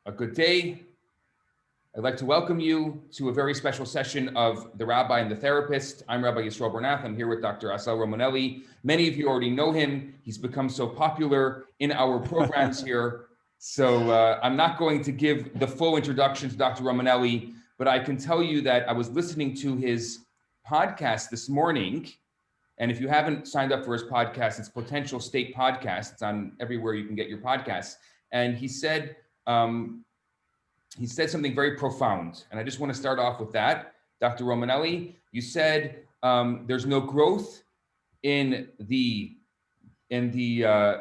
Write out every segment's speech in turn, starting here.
A good day. I'd like to welcome you to a very special session of The Rabbi and the Therapist. I'm Rabbi Yisroel Bernath. I'm here with Dr. Assael Romanelli. Many of you already know him. He's become so popular in our programs here. So I'm not going to give the full introduction to Dr. Romanelli, but I can tell you that I was listening to his podcast this morning. And if you haven't signed up for his podcast, it's Potential State Podcast. It's on everywhere you can get your podcasts. And he said something very profound. And I just want to start off with that. Dr. Romanelli, you said there's no growth in the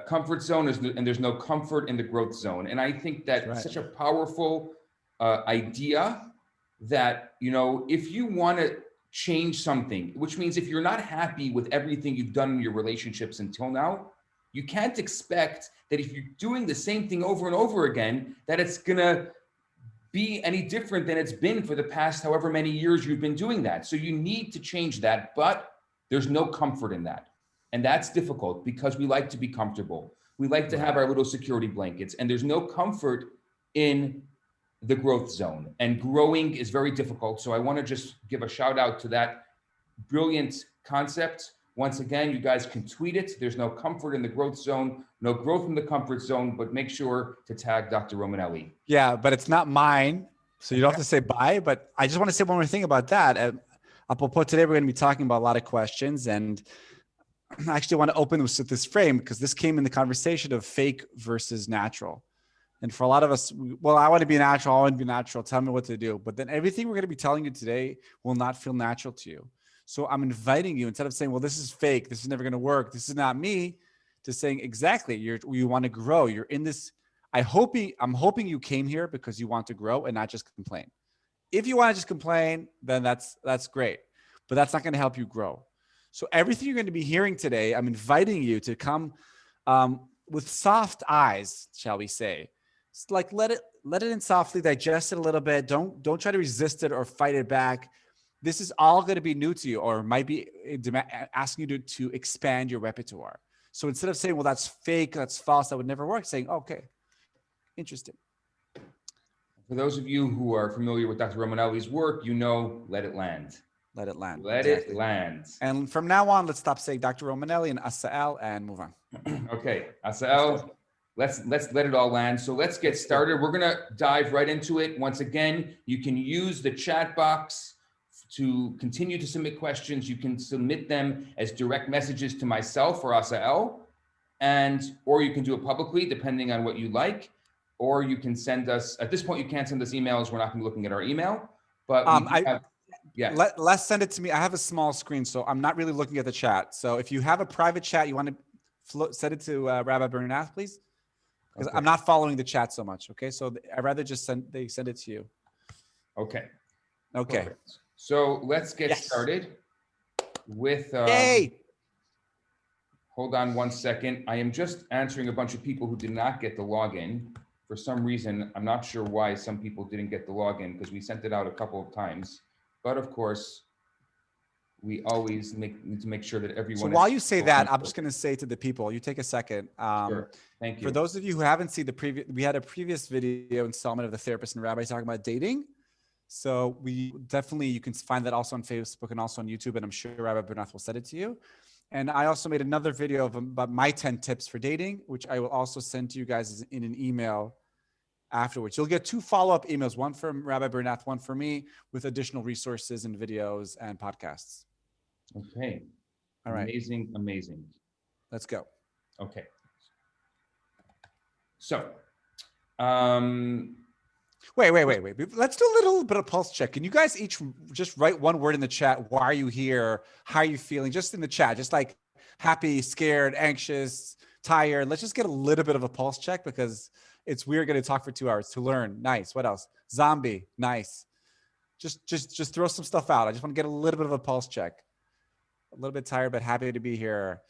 comfort zone, and there's no comfort in the growth zone. And I think that's such a powerful idea that, you know, if you want to change something, which means if you're not happy with everything you've done in your relationships until now, you can't expect that if you're doing the same thing over and over again, that it's gonna be any different than it's been for the past however many years you've been doing that. So you need to change that, but there's no comfort in that. And that's difficult because we like to be comfortable. We like to have our little security blankets, and there's no comfort in the growth zone. And growing is very difficult. So I want to just give a shout out to that brilliant concept. Once again, you guys can tweet it. There's no comfort in the growth zone, no growth in the comfort zone, but make sure to tag Dr. Romanelli. Yeah, but it's not mine. So you don't have to say bye, but I just want to say one more thing about that. Apropos, today we're going to be talking about a lot of questions, and I actually want to open with this frame because this came in the conversation of fake versus natural. And for a lot of us, well, I want to be natural. I want to be natural. Tell me what to do. But then everything we're going to be telling you today will not feel natural to you. So I'm inviting you, instead of saying, well, this is fake, this is never going to work, this is not me, to saying exactly, you want to grow. You're in this. I'm hoping you came here because you want to grow and not just complain. If you want to just complain, then that's great, but that's not going to help you grow. So everything you're going to be hearing today, I'm inviting you to come with soft eyes, shall we say. It's like let it in softly, digest it a little bit. Don't try to resist it or fight it back. This is all going to be new to you, or might be asking you to expand your repertoire. So instead of saying, well, that's fake, that's false, that would never work, saying, okay, interesting. For those of you who are familiar with Dr. Romanelli's work, you know, let it land. Let it land. Let it land. And from now on, let's stop saying Dr. Romanelli and Assael and move on. Okay, Assael, let's let it all land. So let's get started. We're going to dive right into it. Once again, you can use the chat box to continue to submit questions. You can submit them as direct messages to myself or Assael, or you can do it publicly, depending on what you like. Or you can send us, at this point, you can't send us emails. We're not going to be looking at our email, but let's send it to me. I have a small screen, so I'm not really looking at the chat. So if you have a private chat, you want to send it to Rabbi Bernath, please, because I'm not following the chat so much. Okay, so I'd rather just send it to you. Okay. Perfect. So let's get started with, hold on one second. I am just answering a bunch of people who did not get the login. For some reason, I'm not sure why some people didn't get the login, because we sent it out a couple of times. But of course, we always need to make sure that everyone. So while you say that, I'm just going to say to the people, you take a second. Sure. Thank you. For those of you who haven't seen we had a previous video installment of the Therapist and Rabbi talking about dating. So you can find that also on Facebook and also on YouTube, and I'm sure Rabbi Bernath will send it to you. And I also made another video about my 10 tips for dating, which I will also send to you guys in an email afterwards. You'll get 2 follow-up emails, one from Rabbi Bernath, one from me, with additional resources and videos and podcasts. Okay. All right. Amazing. Let's go. Okay. So, Wait. Let's do a little bit of pulse check. Can you guys each just write one word in the chat? Why are you here? How are you feeling? Just in the chat, just like happy, scared, anxious, tired. Let's just get a little bit of a pulse check, because it's weird going to talk for 2 hours. To learn. Nice. What else? Zombie. Nice. Just throw some stuff out. I just want to get a little bit of a pulse check. A little bit tired, but happy to be here.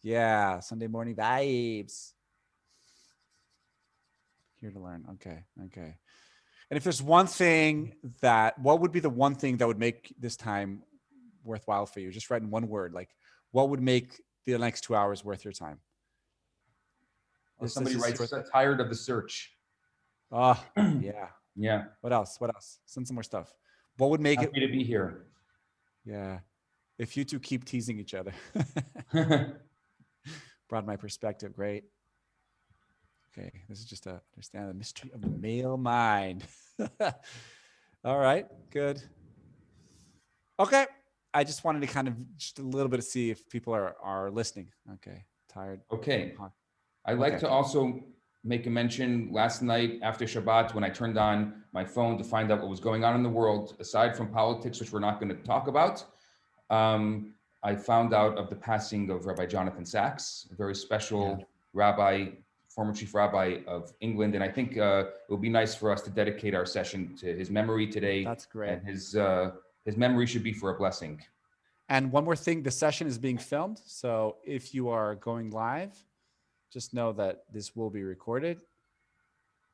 Yeah. Sunday morning vibes. Here to learn. Okay. And if there's one thing what would be the one thing that would make this time worthwhile for you? Just write in one word, like what would make the next 2 hours worth your time? Or somebody writes, tired of the search. Oh, yeah. Yeah. What else? What else? Send some more stuff. What would make Happy it? to be here. Yeah. If you two keep teasing each other. Brought my perspective. Great. Okay. This is just to understand the mystery of the male mind. All right. Good. Okay. I just wanted to kind of just a little bit to see if people are listening. Okay. Tired. Okay. Huh. I'd like to also make a mention last night after Shabbat when I turned on my phone to find out what was going on in the world, aside from politics, which we're not going to talk about. I found out of the passing of Rabbi Jonathan Sachs, a very special rabbi, former chief rabbi of England. And I think it will be nice for us to dedicate our session to his memory today. That's great. And his memory should be for a blessing. And one more thing, the session is being filmed. So if you are going live, just know that this will be recorded.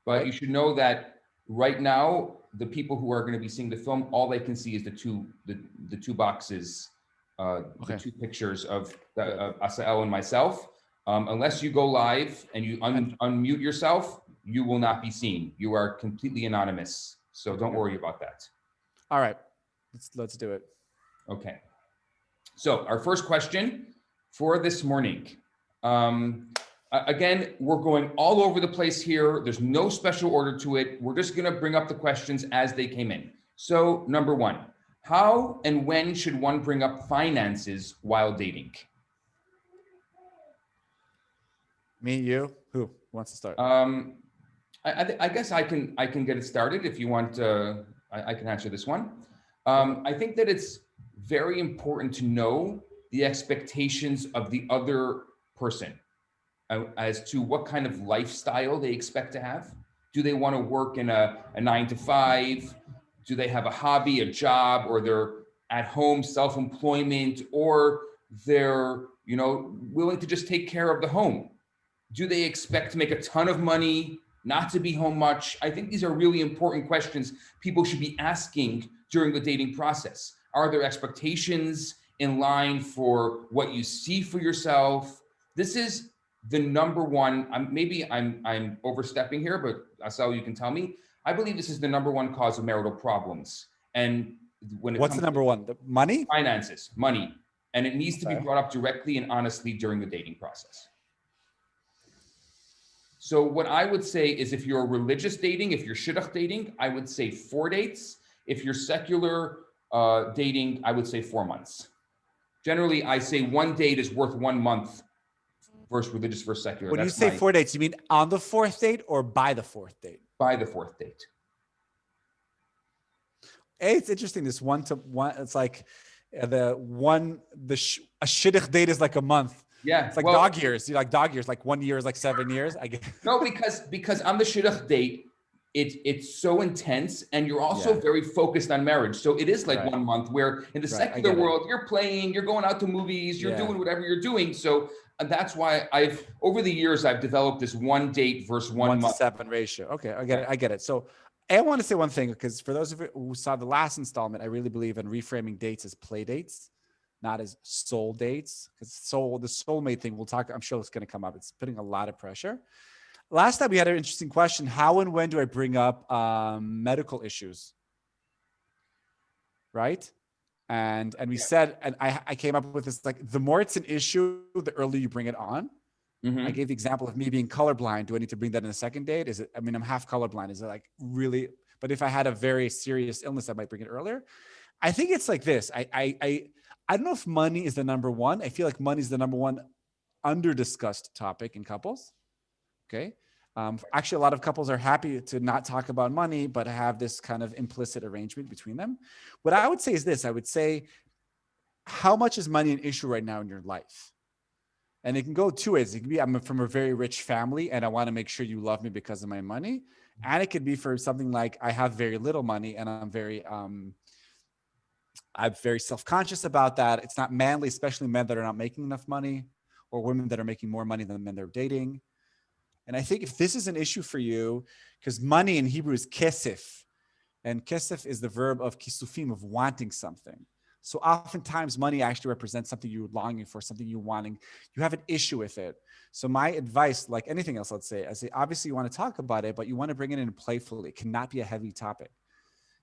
But you should know that right now, the people who are going to be seeing the film, all they can see is the two boxes, the two pictures of Assael and myself. Unless you go live and you unmute yourself, you will not be seen. You are completely anonymous. So don't worry about that. All right, let's do it. Okay. So our first question for this morning. Again, we're going all over the place here. There's no special order to it. We're just going to bring up the questions as they came in. So number one, how and when should one bring up finances while dating? Me, you, who wants to start? I guess I can get it started if you want. I can answer this one. I think that it's very important to know the expectations of the other person as to what kind of lifestyle they expect to have. Do they want to work in a 9 to 5? Do they have a hobby, a job, or they're at home self-employment, or they're willing to just take care of the home? Do they expect to make a ton of money, not to be home much? I think these are really important questions people should be asking during the dating process. Are there expectations in line for what you see for yourself? This is the number one. Maybe I'm overstepping here, but Assael, you can tell me. I believe this is the number one cause of marital problems. And when it What's comes the number one? The money? Finances, money. And it needs to be brought up directly and honestly during the dating process. So what I would say is, if you're religious dating, if you're shidduch dating, I would say 4 dates. If you're secular dating, I would say 4 months. Generally, I say 1 date is worth 1 month versus religious versus secular. When you say 4 dates, you mean on the 4th date or by the 4th date? By the 4th date. Hey, it's interesting. This 1 to 1, it's like a shidduch date is like a month. Yeah, it's like dog years. You like dog years? Like 1 year is like 7 years. I guess. No, because on the shidduch date, it's so intense, and you're also very focused on marriage. So it is like 1 month. Where in the secular world, you're playing, you're going out to movies, you're doing whatever you're doing. So that's why over the years I've developed this 1 date versus 1 month. 1 to 7 ratio. Okay, I get it. So I want to say one thing, because for those of you who saw the last installment, I really believe in reframing dates as play dates, not as soul dates, because the soulmate thing, we'll talk, I'm sure it's going to come up. It's putting a lot of pressure. Last time we had an interesting question. How and when do I bring up medical issues? Right? And we said, and I came up with this, like, the more it's an issue, the earlier you bring it on. I gave the example of me being colorblind. Do I need to bring that in a second date? I'm half colorblind. Is it like really, but if I had a very serious illness, I might bring it earlier. I think it's like this. I don't know if money is the number one. I feel like money is the number one under discussed topic in couples. Okay. Actually, a lot of couples are happy to not talk about money, but have this kind of implicit arrangement between them. What I would say is this. I would say, how much is money an issue right now in your life? And it can go 2 ways. It can be, I'm from a very rich family and I want to make sure you love me because of my money. And it could be for something like, I have very little money and I'm very self-conscious about that. It's not manly, especially men that are not making enough money, or women that are making more money than the men they're dating. And I think if this is an issue for you, because money in Hebrew is kesef, and kesef is the verb of kisufim, of wanting something. So oftentimes money actually represents something you're longing for, something you're wanting. You have an issue with it. So my advice, like anything else, I say, obviously you want to talk about it, but you want to bring it in playfully. It cannot be a heavy topic.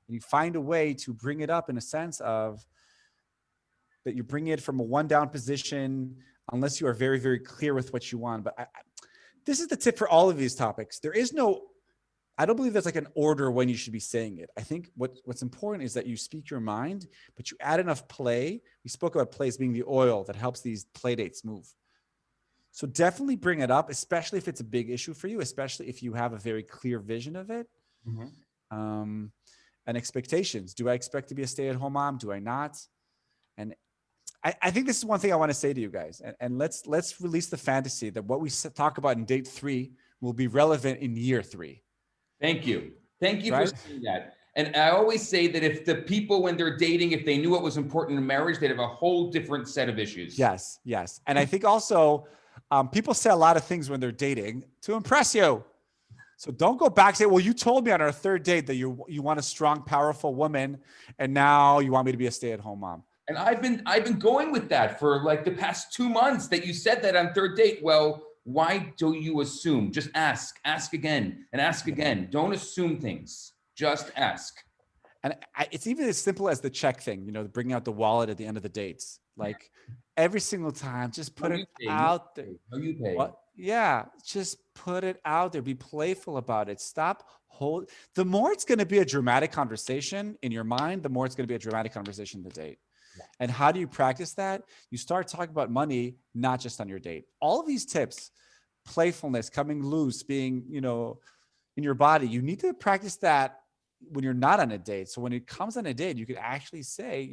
And you find a way to bring it up in a sense of that you bring it from a one down position, unless you are very, very clear with what you want. But this is the tip for all of these topics. I don't believe there's like an order when you should be saying it. I think what's important is that you speak your mind, but you add enough play. We spoke about play as being the oil that helps these play dates move. So definitely bring it up, especially if it's a big issue for you, especially if you have a very clear vision of it. Mm-hmm. And expectations. Do I expect to be a stay-at-home mom? Do I not? And I think this is one thing I want to say to you guys. And let's release the fantasy that what we talk about in date 3 will be relevant in year 3. Thank you. Thank you for saying that. And I always say that if the people, when they're dating, if they knew what was important in marriage, they'd have a whole different set of issues. Yes. And I think also people say a lot of things when they're dating to impress you. So don't go back and say, well, you told me on our 3rd date that you want a strong, powerful woman, and now you want me to be a stay-at-home mom. And I've been going with that for like the past 2 months that you said that on 3rd date. Well, why do you assume? Just ask again and ask again. Don't assume things. Just ask. And it's even as simple as the check thing, bringing out the wallet at the end of the dates. Like every single time, just put it out there. You pay. What? Yeah, just put it out there. Be playful about it. The more it's going to be a dramatic conversation in your mind, the more it's going to be a dramatic conversation in the date. Yeah. And how do you practice that? You start talking about money, not just on your date. All of these tips, playfulness, coming loose, being, in your body, you need to practice that when you're not on a date. So when it comes on a date, you could actually say,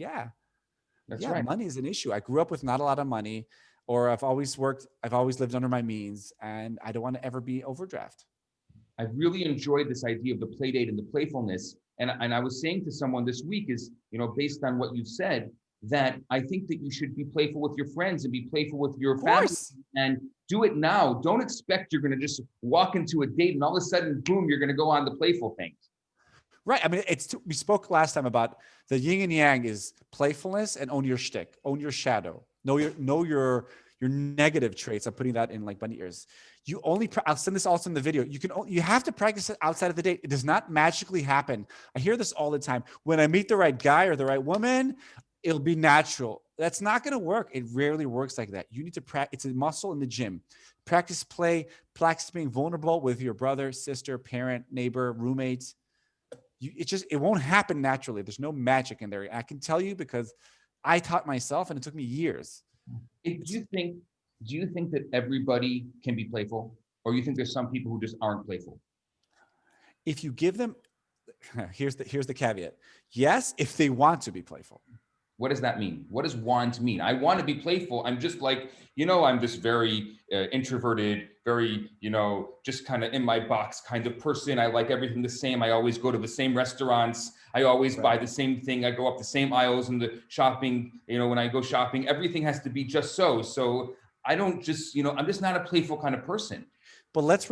that's right. Money is an issue. I grew up with not a lot of money, or I've always lived under my means, and I don't want to ever be overdraft. I really enjoyed this idea of the play date and the playfulness. And I was saying to someone this week is, based on what you've said, that I think that you should be playful with your friends and be playful with your family and do it now. Don't expect you're going to just walk into a date and all of a sudden, boom, you're going to go on the playful things. Right. I mean, we spoke last time about the yin and yang is playfulness and own your shtick, own your shadow, know your negative traits. I'm putting that in like bunny ears. I'll send this also in the video. You have to practice it outside of the date. It does not magically happen. I hear this all the time. When I meet the right guy or the right woman, it'll be natural. That's not going to work. It rarely works like that. You need to practice. It's a muscle in the gym. Practice play, practice being vulnerable with your brother, sister, parent, neighbor, roommate. It won't happen naturally. There's no magic in there. I can tell you because I taught myself and it took me years. Do you think that everybody can be playful, or you think there's some people who just aren't playful? If you give them, here's the caveat. Yes, if they want to be playful. What does that mean? What does want mean? I want to be playful. I'm just like, I'm just very introverted, very, just kind of in my box kind of person. I like everything the same. I always go to the same restaurants. I always buy the same thing. I go up the same aisles in the shopping. When I go shopping, everything has to be just so. So I don't just, I'm just not a playful kind of person. But let's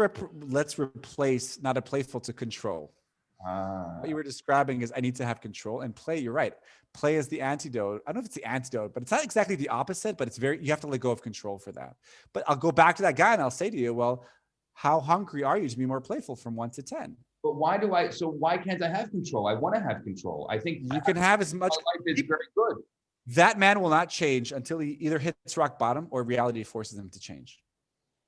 replace not a playful to control. What you were describing is I need to have control, and play. You're right. Play is the antidote. I don't know if it's the antidote, but it's not exactly the opposite, but you have to let go of control for that. But I'll go back to that guy and I'll say to you, well, how hungry are you to be more playful from 1 to 10? But why can't I have control? I want to have control. I think you can have as much. My life is very good. That man will not change until he either hits rock bottom or reality forces him to change.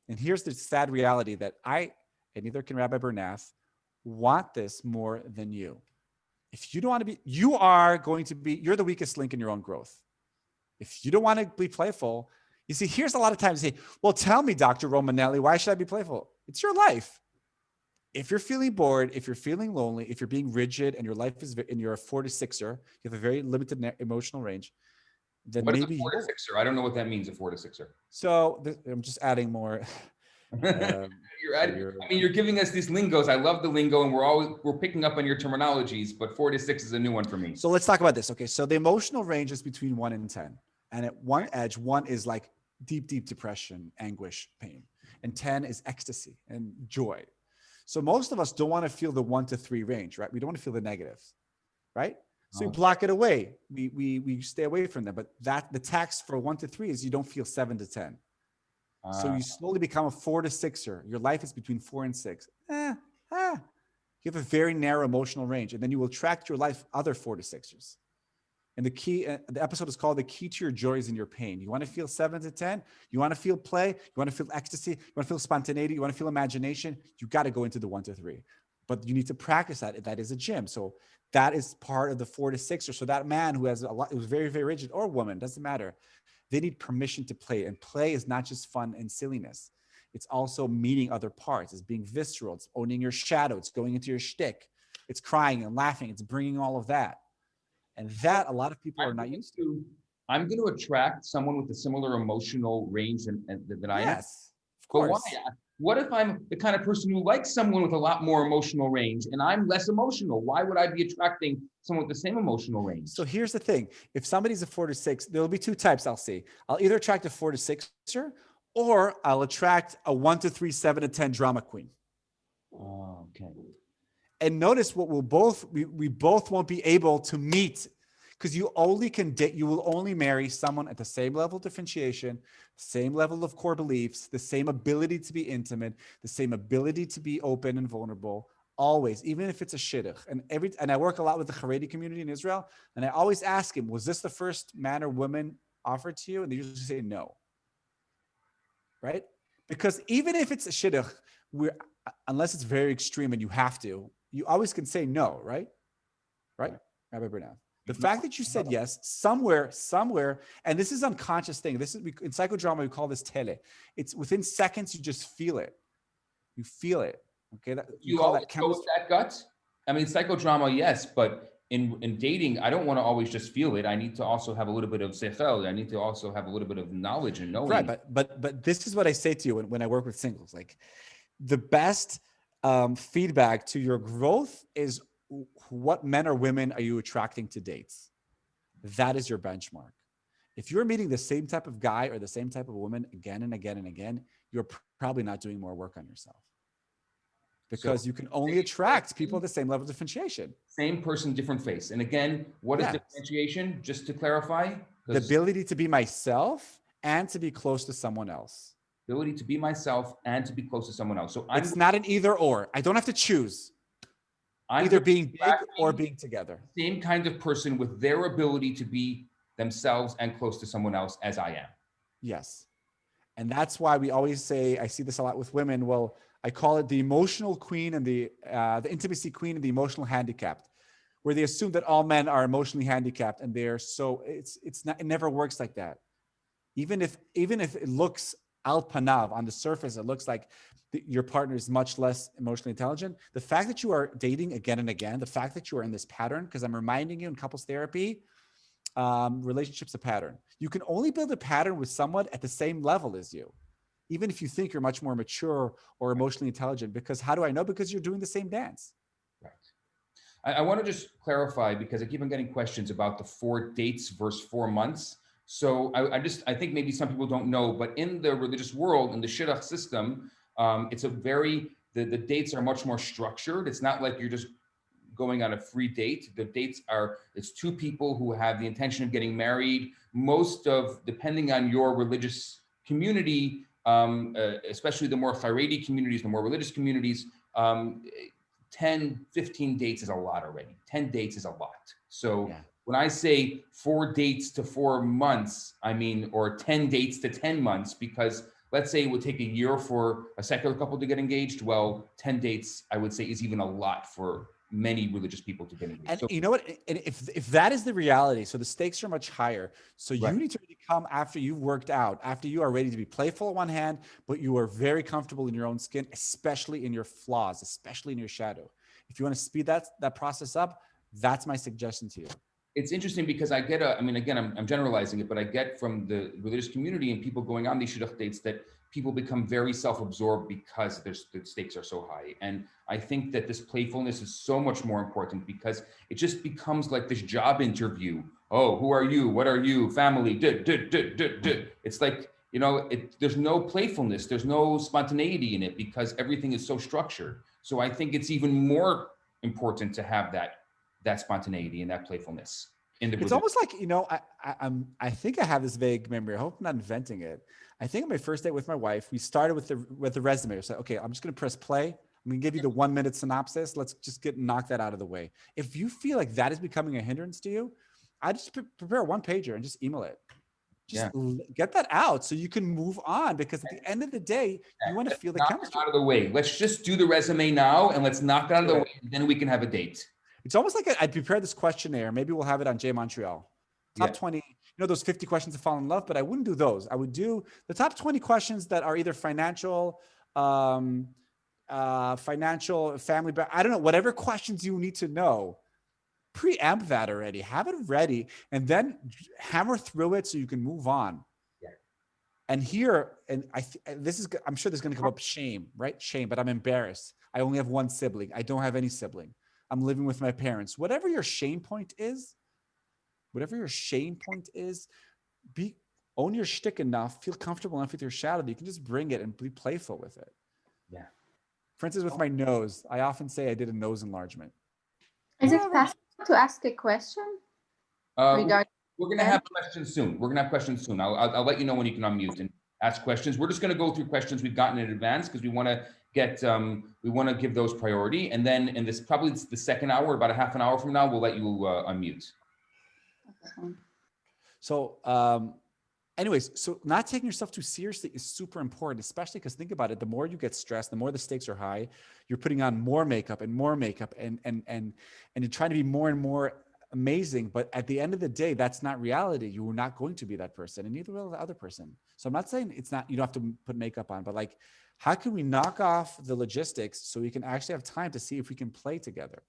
And here's the sad reality that and neither can Rabbi Bernath, want this more than you. If you don't want to be, you're the weakest link in your own growth. If you don't want to be playful, you see, here's a lot of times you say, well, tell me, Dr. Romanelli, why should I be playful? It's your life. If you're feeling bored, if you're feeling lonely, if you're being rigid and your life is, and you're a 4 to 6er, you have a very limited emotional range, then what maybe is a 4 to 6er? I don't know what that means, a 4 to 6er. So I'm just adding more. You're giving us these lingos. I love the lingo, and we're picking up on your terminologies, but 4 to 6 is a new one for me. So let's talk about this. Okay. So the emotional range is between 1 and 10. And at one edge, 1 is like deep, deep depression, anguish, pain. And 10 is ecstasy and joy. So most of us don't want to feel the 1 to 3 range, right? We don't want to feel the negatives, right? So you block it away. We stay away from them. But the tax for 1 to 3 is you don't feel 7 to 10. So you slowly become a 4 to 6er. Your life is between 4 and 6. You have a very narrow emotional range, and then you will attract your life other 4 to 6ers. And the episode is called "The Key to Your Joys and Your Pain." You want to feel 7 to 10. You want to feel play. You want to feel ecstasy. You want to feel spontaneity. You want to feel imagination. You got to go into the 1 to 3. But you need to practice that. That is a gym. So that is part of the 4 to 6er. So that man who has who's very, very rigid, or woman, doesn't matter. They need permission to play. And play is not just fun and silliness. It's also meeting other parts. It's being visceral. It's owning your shadow. It's going into your shtick. It's crying and laughing. It's bringing all of that. And that a lot of people are not used to. I'm going to attract someone with a similar emotional range than I am. Yes, of course. But why? What if I'm the kind of person who likes someone with a lot more emotional range and I'm less emotional? Why would I be attracting someone with the same emotional range? So here's the thing. If somebody's a 4 to 6, there'll be 2 types I'll see. I'll either attract a 4 to 6er, or I'll attract a 1 to 3, 7 to 10 drama queen. Oh, okay. And notice what we both won't be able to meet, because you will only marry someone at the same level of differentiation, same level of core beliefs, the same ability to be intimate, the same ability to be open and vulnerable, always, even if it's a shidduch. And I work a lot with the Haredi community in Israel, and I always ask him, was this the first man or woman offered to you? And they usually say no. Right? Because even if it's a shidduch, unless it's very extreme and you have to, you always can say no, right? Right? Rabbi Bernath. The fact that you said yes somewhere, and this is an unconscious thing. This is in psychodrama, we call this tele. It's within seconds, you just feel it. You feel it. Okay. You call that chemistry. That gut? I mean, psychodrama, yes, but in dating, I don't want to always just feel it. I need to also have a little bit of sechel. I need to also have a little bit of knowledge and knowing. Right. But this is what I say to you when I work with singles. Like, the best feedback to your growth is what men or women are you attracting to dates? That is your benchmark. If you're meeting the same type of guy or the same type of woman again and again and again, you're probably not doing more work on yourself, because you can only attract people at the same level of differentiation. Same person, different face. And again, what is differentiation? Just to clarify. The ability to be myself and to be close to someone else. Ability to be myself and to be close to someone else. So it's not an either or. I don't have to choose. Either being big or being together. Same kind of person with their ability to be themselves and close to someone else as I am. Yes. And that's why we always say, I see this a lot with women. Well, I call it the emotional queen and the intimacy queen and the emotional handicapped, where they assume that all men are emotionally handicapped, and they're so it's not, it never works like that. Even if it looks al panav, on the surface, it looks like your partner is much less emotionally intelligent. The fact that you are dating again and again, the fact that you are in this pattern, because I'm reminding you in couples therapy, relationship's a pattern. You can only build a pattern with someone at the same level as you, even if you think you're much more mature or emotionally intelligent. Because how do I know? Because you're doing the same dance. Right. I want to just clarify, because I keep on getting questions about the 4 dates versus 4 months. So I think maybe some people don't know, but in the religious world, in the shidduch system, it's the dates are much more structured. It's not like you're just going on a free date. The dates it's 2 people who have the intention of getting married. Depending on your religious community, especially the more Haredi communities, the more religious communities, 10, 15 dates is a lot already. 10 dates is a lot. So when I say 4 dates to 4 months, I mean, or 10 dates to 10 months, because let's say it would take a year for a secular couple to get engaged. Well, 10 dates, I would say, is even a lot for many religious people to get engaged. And you know what? And if that is the reality, so the stakes are much higher. So you need to really come after you've worked out, after you are ready to be playful on one hand, but you are very comfortable in your own skin, especially in your flaws, especially in your shadow. If you want to speed that process up, that's my suggestion to you. It's interesting because I get I'm generalizing it, but I get from the religious community and people going on these shidduch dates that people become very self-absorbed because the stakes are so high. And I think that this playfulness is so much more important, because it just becomes like this job interview. Oh, who are you? What are you? Family. It's like, there's no playfulness. There's no spontaneity in it, because everything is so structured. So I think it's even more important to have that that spontaneity and that playfulness in the. It's almost like, I think I have this vague memory. I hope I'm not inventing it. I think on my first date with my wife, we started with the resume. So, okay, I'm just going to press play. I'm going to give you the 1 minute synopsis. Let's just knock that out of the way. If you feel like that is becoming a hindrance to you, I just prepare a 1-pager and just email it. Just get that out so you can move on, because at the end of the day, you want to feel the chemistry. Out of the way. Let's just do the resume now and let's knock it out of the way. And then we can have a date. It's almost like I prepared this questionnaire. Maybe we'll have it on J Montreal. Top 20, those 50 questions to fall in love, but I wouldn't do those. I would do the top 20 questions that are either financial, family, but I don't know, whatever questions you need to know. Preempt that already, have it ready, and then hammer through it so you can move on. Yeah. And here, and I'm sure there's going to come up shame, right? Shame, but I'm embarrassed. I only have one sibling. I don't have any sibling. I'm living with my parents. Whatever your shame point is, own your shtick enough, feel comfortable enough with your shadow that you can just bring it and be playful with it. Yeah. For instance, with my nose, I often say I did a nose enlargement. Is it possible to ask a question? We're going to have questions soon. I'll let you know when you can unmute and ask questions. We're just going to go through questions we've gotten in advance because we want to give those priority. And then in this, probably it's the second hour, about a half an hour from now, we'll let you unmute. Okay. So, anyways, so not taking yourself too seriously is super important, especially because think about it. The more you get stressed, the more the stakes are high. You're putting on more makeup and you're trying to be more and more amazing. But at the end of the day, that's not reality. You are not going to be that person, and neither will the other person. So I'm not saying you don't have to put makeup on, but like, how can we knock off the logistics so we can actually have time to see if we can play together?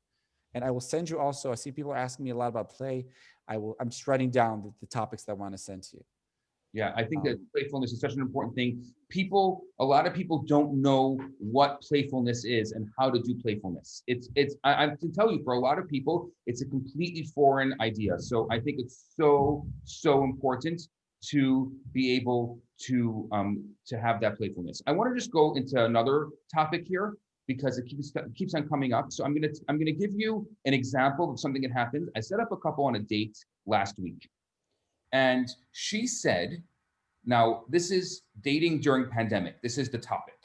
And I will send you also, I see people asking me a lot about play. I'm just writing down the topics that I want to send to you. Yeah, I think that playfulness is such an important thing. A lot of people don't know what playfulness is and how to do playfulness. I can tell you, for a lot of people, it's a completely foreign idea. So I think it's so important to be able to have that playfulness. I want to just go into another topic here because it keeps on coming up. So I'm gonna give you an example of something that happened. I set up a couple on a date last week. And she said, now this is dating during pandemic. This is the topic,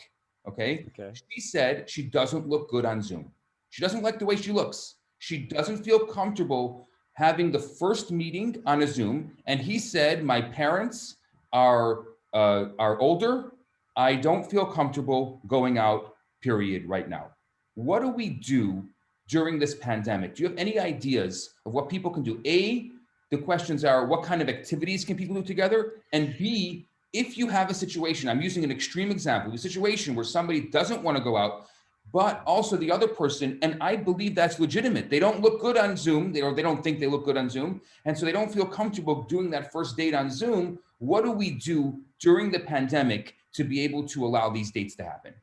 okay? She said she doesn't look good on Zoom. She doesn't like the way she looks. She doesn't feel comfortable having the first meeting on a Zoom. And he said, my parents are older. I don't feel comfortable going out, period, right now. What do we do during this pandemic? Do you have any ideas of what people can do? A, the questions are, what kind of activities can people do together? And B, if you have a situation, I'm using an extreme example, a situation where somebody doesn't want to go out, but also the other person, and I believe that's legitimate. They don't look good on Zoom, or they don't think they look good on Zoom, and so they don't feel comfortable doing that first date on Zoom. What do we do during the pandemic to be able to allow these dates to happen?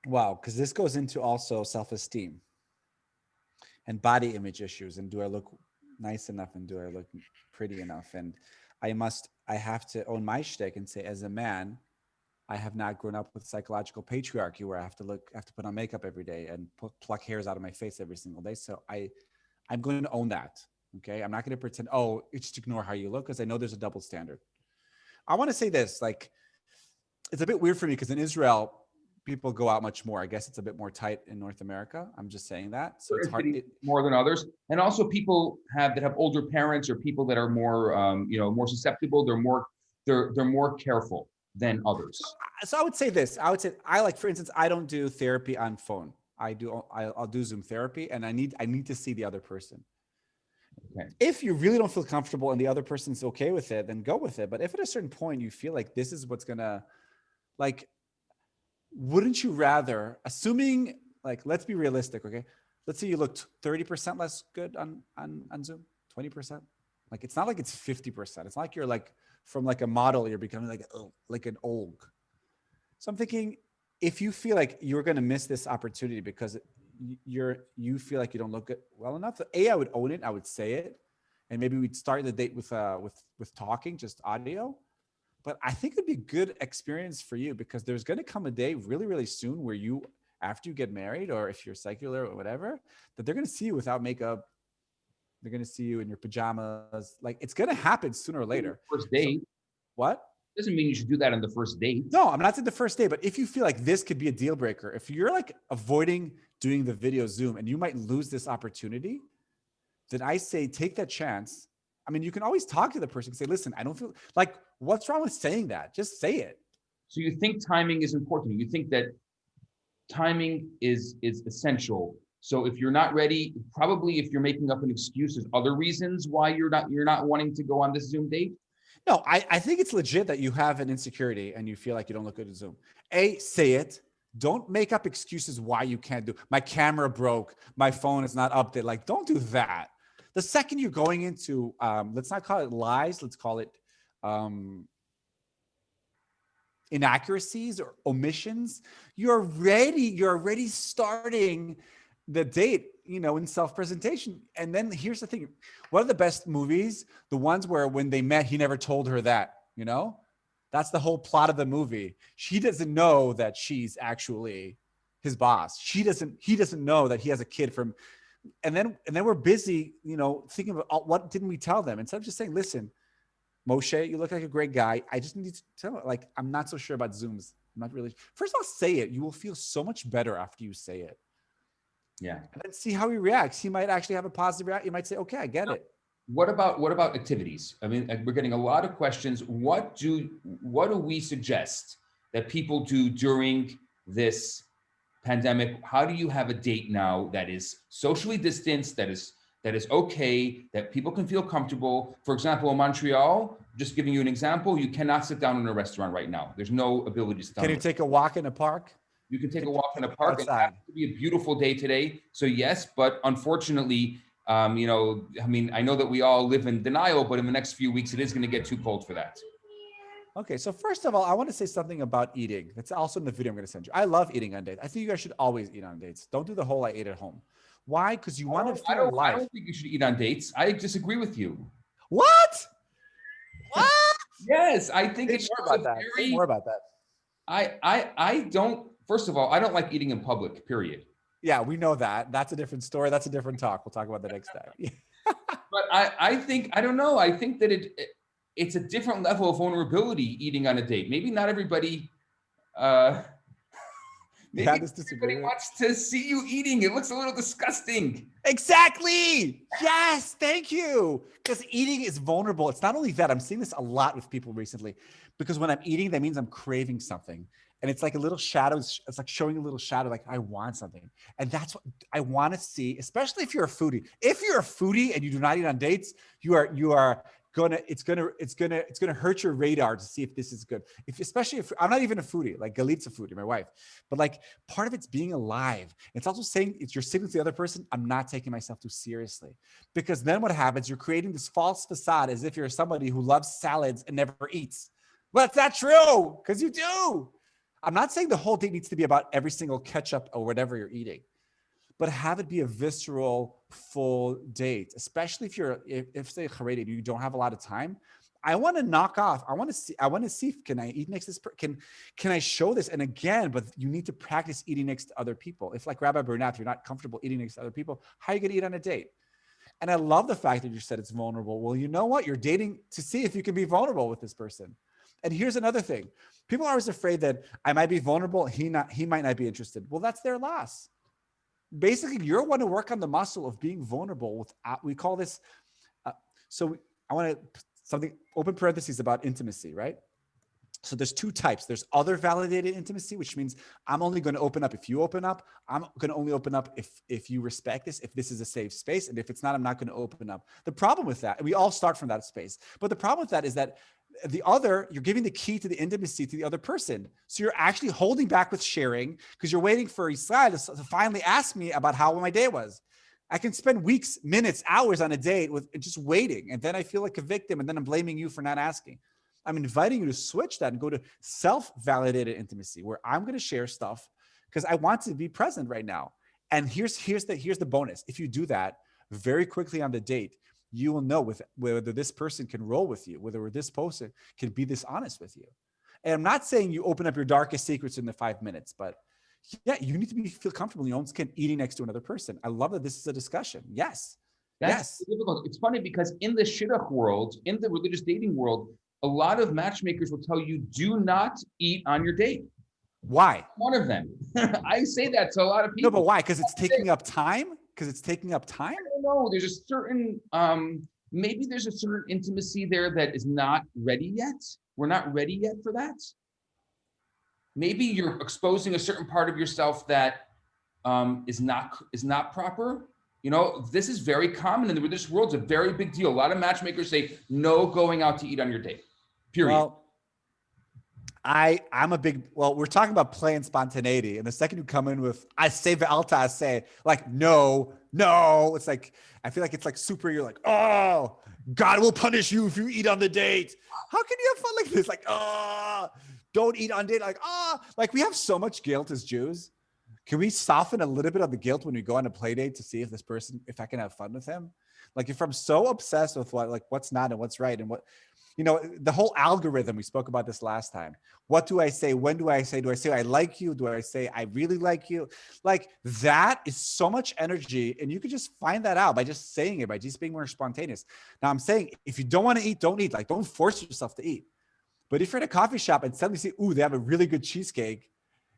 Wow, because this goes into also self-esteem and body image issues, and do I look nice enough, and do I look pretty enough? And I have to own my shtick and say, as a man, I have not grown up with psychological patriarchy where I have to put on makeup every day and pluck hairs out of my face every single day. So I'm going to own that. Okay, I'm not going to pretend, just ignore how you look, because I know there's a double standard. I want to say this, like, it's a bit weird for me because in Israel, people go out much more. I guess it's a bit more tight in North America. I'm just saying that. So it's hard more than others. And also people that have older parents, or people that are more, more susceptible. They're more careful than others. So I would say this. For instance, I don't do therapy on phone. I'll do Zoom therapy, and I need to see the other person. Okay. If you really don't feel comfortable and the other person's okay with it, then go with it. But if at a certain point you feel like this is what's gonna, like, wouldn't you rather, assuming, like, let's be realistic, okay? Let's say you looked 30% less good on Zoom, 20%. Like, it's not like it's 50%. It's not like you're like, from like a model, you're becoming like an old. So I'm thinking, if you feel like you're going to miss this opportunity because you feel like you don't look good well enough, I would own it. I would say it. And maybe we'd start the date with talking, just audio. But I think it'd be a good experience for you, because there's going to come a day really, really soon where you after you get married, or if you're secular or whatever, that they're going to see you without makeup. They're going to see you in your pajamas. Like, it's going to happen sooner or later. First So, date. what? Doesn't mean you should do that on the first date. No, I'm not saying the first day, but if you feel like this could be a deal breaker, if you're like avoiding doing the video Zoom and you might lose this opportunity, then I say take that chance. I mean, you can always talk to the person and say, listen, I don't feel like, what's wrong with saying that? Just say it. So you think timing is important. You think that timing is essential. So if you're not ready, probably if you're making up an excuse, there's other reasons why you're not wanting to go on this Zoom date. No, I think it's legit that you have an insecurity and you feel like you don't look good at Zoom. Say it. Don't make up excuses why you can't do. My camera broke. My phone is not updated. Like, don't do that. The second you're going into, let's not call it lies. Let's call it inaccuracies or omissions. You're already starting the date, in self-presentation. And then here's the thing. One of the best movies, the ones where when they met, he never told her that, that's the whole plot of the movie. She doesn't know that she's actually his boss. He doesn't know that he has a kid from, and then we're busy, thinking about what didn't we tell them? Instead of just saying, listen, Moshe, you look like a great guy. I just need to tell him, like, I'm not so sure about Zooms. I'm not really. First of all, say it. You will feel so much better after you say it. Yeah. And then see how he reacts. He might actually have a positive reaction. You might say, okay, I get it. What about activities? I mean, we're getting a lot of questions. What do we suggest that people do during this pandemic? How do you have a date now that is socially distanced, that is okay, that people can feel comfortable? For example, in Montreal, just giving you an example, you cannot sit down in a restaurant right now. There's no ability to sit down. Can you take a walk in a park? You can take a walk in a park. Outside. It happens to be a beautiful day today. So yes, but unfortunately, I know that we all live in denial, but in the next few weeks, it is going to get too cold for that. Okay, so first of all, I want to say something about eating. That's also in the video I'm going to send you. I love eating on dates. I think you guys should always eat on dates. Don't do the whole I ate at home. Why? Because you want to feel alive. I don't think you should eat on dates. I disagree with you. What? What? Yes, I think it's more about that. Say more about that. I don't. First of all, I don't like eating in public. Period. Yeah, we know that. That's a different story. That's a different talk. We'll talk about that next time. But I think, I don't know. I think that it's a different level of vulnerability eating on a date. Maybe not everybody. Maybe everybody wants to see you eating. It looks a little disgusting. Exactly. Yes. Thank you. Because eating is vulnerable. It's not only that. I'm seeing this a lot with people recently, because when I'm eating, that means I'm craving something. And it's like a little shadow. It's like showing a little shadow, like I want something. And that's what I want to see, especially if you're a foodie. If you're a foodie and you do not eat on dates, it's gonna hurt your radar to see if this is good. Especially if I'm not even a foodie, like Galit's a foodie, my wife. But like part of it's being alive. It's also saying if you're sitting with the other person, I'm not taking myself too seriously. Because then what happens, you're creating this false facade as if you're somebody who loves salads and never eats. Well, that's not true, because you do. I'm not saying the whole date needs to be about every single ketchup or whatever you're eating, but have it be a visceral, full date, especially if say Haredi, you don't have a lot of time. I want to knock off. I want to see, can I eat next to this? Can I show this? And again, but you need to practice eating next to other people. If like Rabbi Bernath, you're not comfortable eating next to other people, how are you going to eat on a date? And I love the fact that you said it's vulnerable. Well, you know what? You're dating to see if you can be vulnerable with this person. And here's another thing. People are always afraid that I might be vulnerable. He might not be interested. Well, that's their loss. Basically, you want to work on the muscle of being vulnerable. We call this. So I want to something open parentheses about intimacy, right? So there's two types. There's other validated intimacy, which means I'm only going to open up if you open up. I'm going to only open up if you respect this, if this is a safe space. And if it's not, I'm not going to open up. The problem with that, and we all start from that space, but the problem with that is that you're giving the key to the intimacy to the other person. So you're actually holding back with sharing because you're waiting for Yisroel to finally ask me about how my day was. I can spend weeks, minutes, hours on a date with just waiting. And then I feel like a victim. And then I'm blaming you for not asking. I'm inviting you to switch that and go to self-validated intimacy where I'm going to share stuff because I want to be present right now. And here's the bonus. If you do that very quickly on the date, you will know whether this person can roll with you, whether this person can be this honest with you. And I'm not saying you open up your darkest secrets in the 5 minutes, but Yeah, you need to feel comfortable in your own skin eating next to another person. I love that this is a discussion. Yes. That's Yes. difficult. It's funny because in the shidduch world, in the religious dating world, a lot of matchmakers will tell you, do not eat on your date. Why? One of them. I say that to a lot of people. No, but why? Because it's taking up time? Because it's taking up time? I don't know. There's a certain, maybe there's a certain intimacy there that is not ready yet. We're not ready yet for that. Maybe you're exposing a certain part of yourself that is not proper. You know, this is very common in the religious world. It's a very big deal. A lot of matchmakers say no going out to eat on your date. Period. Well, I'm a big, we're talking about play and spontaneity. And the second you come in with, I say Alta say, like, no, it's like, I feel like it's like super, you're like, oh, God will punish you if you eat on the date. How can you have fun like this? Like, don't eat on date. Like we have so much guilt as Jews. Can we soften a little bit of the guilt when we go on a play date to see if this person, if I can have fun with him? Like if I'm so obsessed with what's not and what's right and what, you know, the whole algorithm, we spoke about this last time. What do I say? When do I say I like you? Do I say I really like you? Like that is so much energy. And you could just find that out by just saying it, by just being more spontaneous. Now I'm saying, if you don't want to eat, don't eat. Like don't force yourself to eat. But if you're at a coffee shop and suddenly see, ooh, they have a really good cheesecake,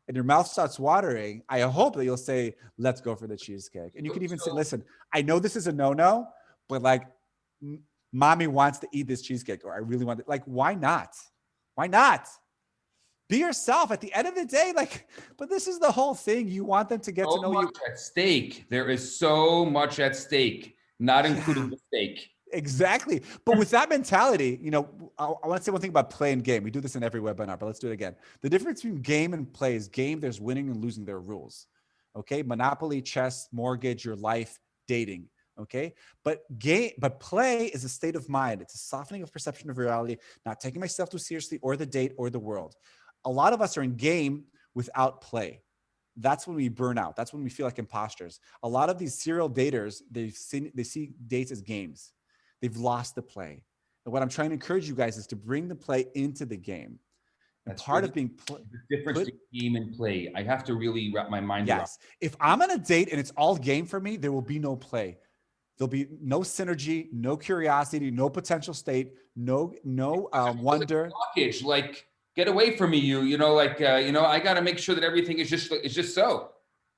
and your mouth starts watering, I hope that you'll say, let's go for the cheesecake. And you can even say, listen, I know this is a no-no, but like, mommy wants to eat this cheesecake, or I really want it. Like, why not? Why not? Be yourself at the end of the day. Like, but this is the whole thing. You want them to get to know you. At stake. There is so much at stake, not including the steak. Exactly. But with that mentality, you know, I want to say one thing about play and game. We do this in every webinar, but let's do it again. The difference between game and play is game, there's winning and losing, there are rules. Okay. Monopoly, chess, mortgage, your life, dating. Okay. But play is a state of mind. It's a softening of perception of reality, not taking myself too seriously or the date or the world. A lot of us are in game without play. That's when we burn out. That's when we feel like imposters. A lot of these serial daters, they see dates as games. They've lost the play. And what I'm trying to encourage you guys is to bring the play into the game. And that's part really of being the difference between game and play. I have to really wrap my mind around. Yes. If I'm on a date and it's all game for me, there will be no play. There'll be no synergy, no curiosity, no potential state, no wonder. Blockage, like get away from me, you know, like I got to make sure that everything is just so.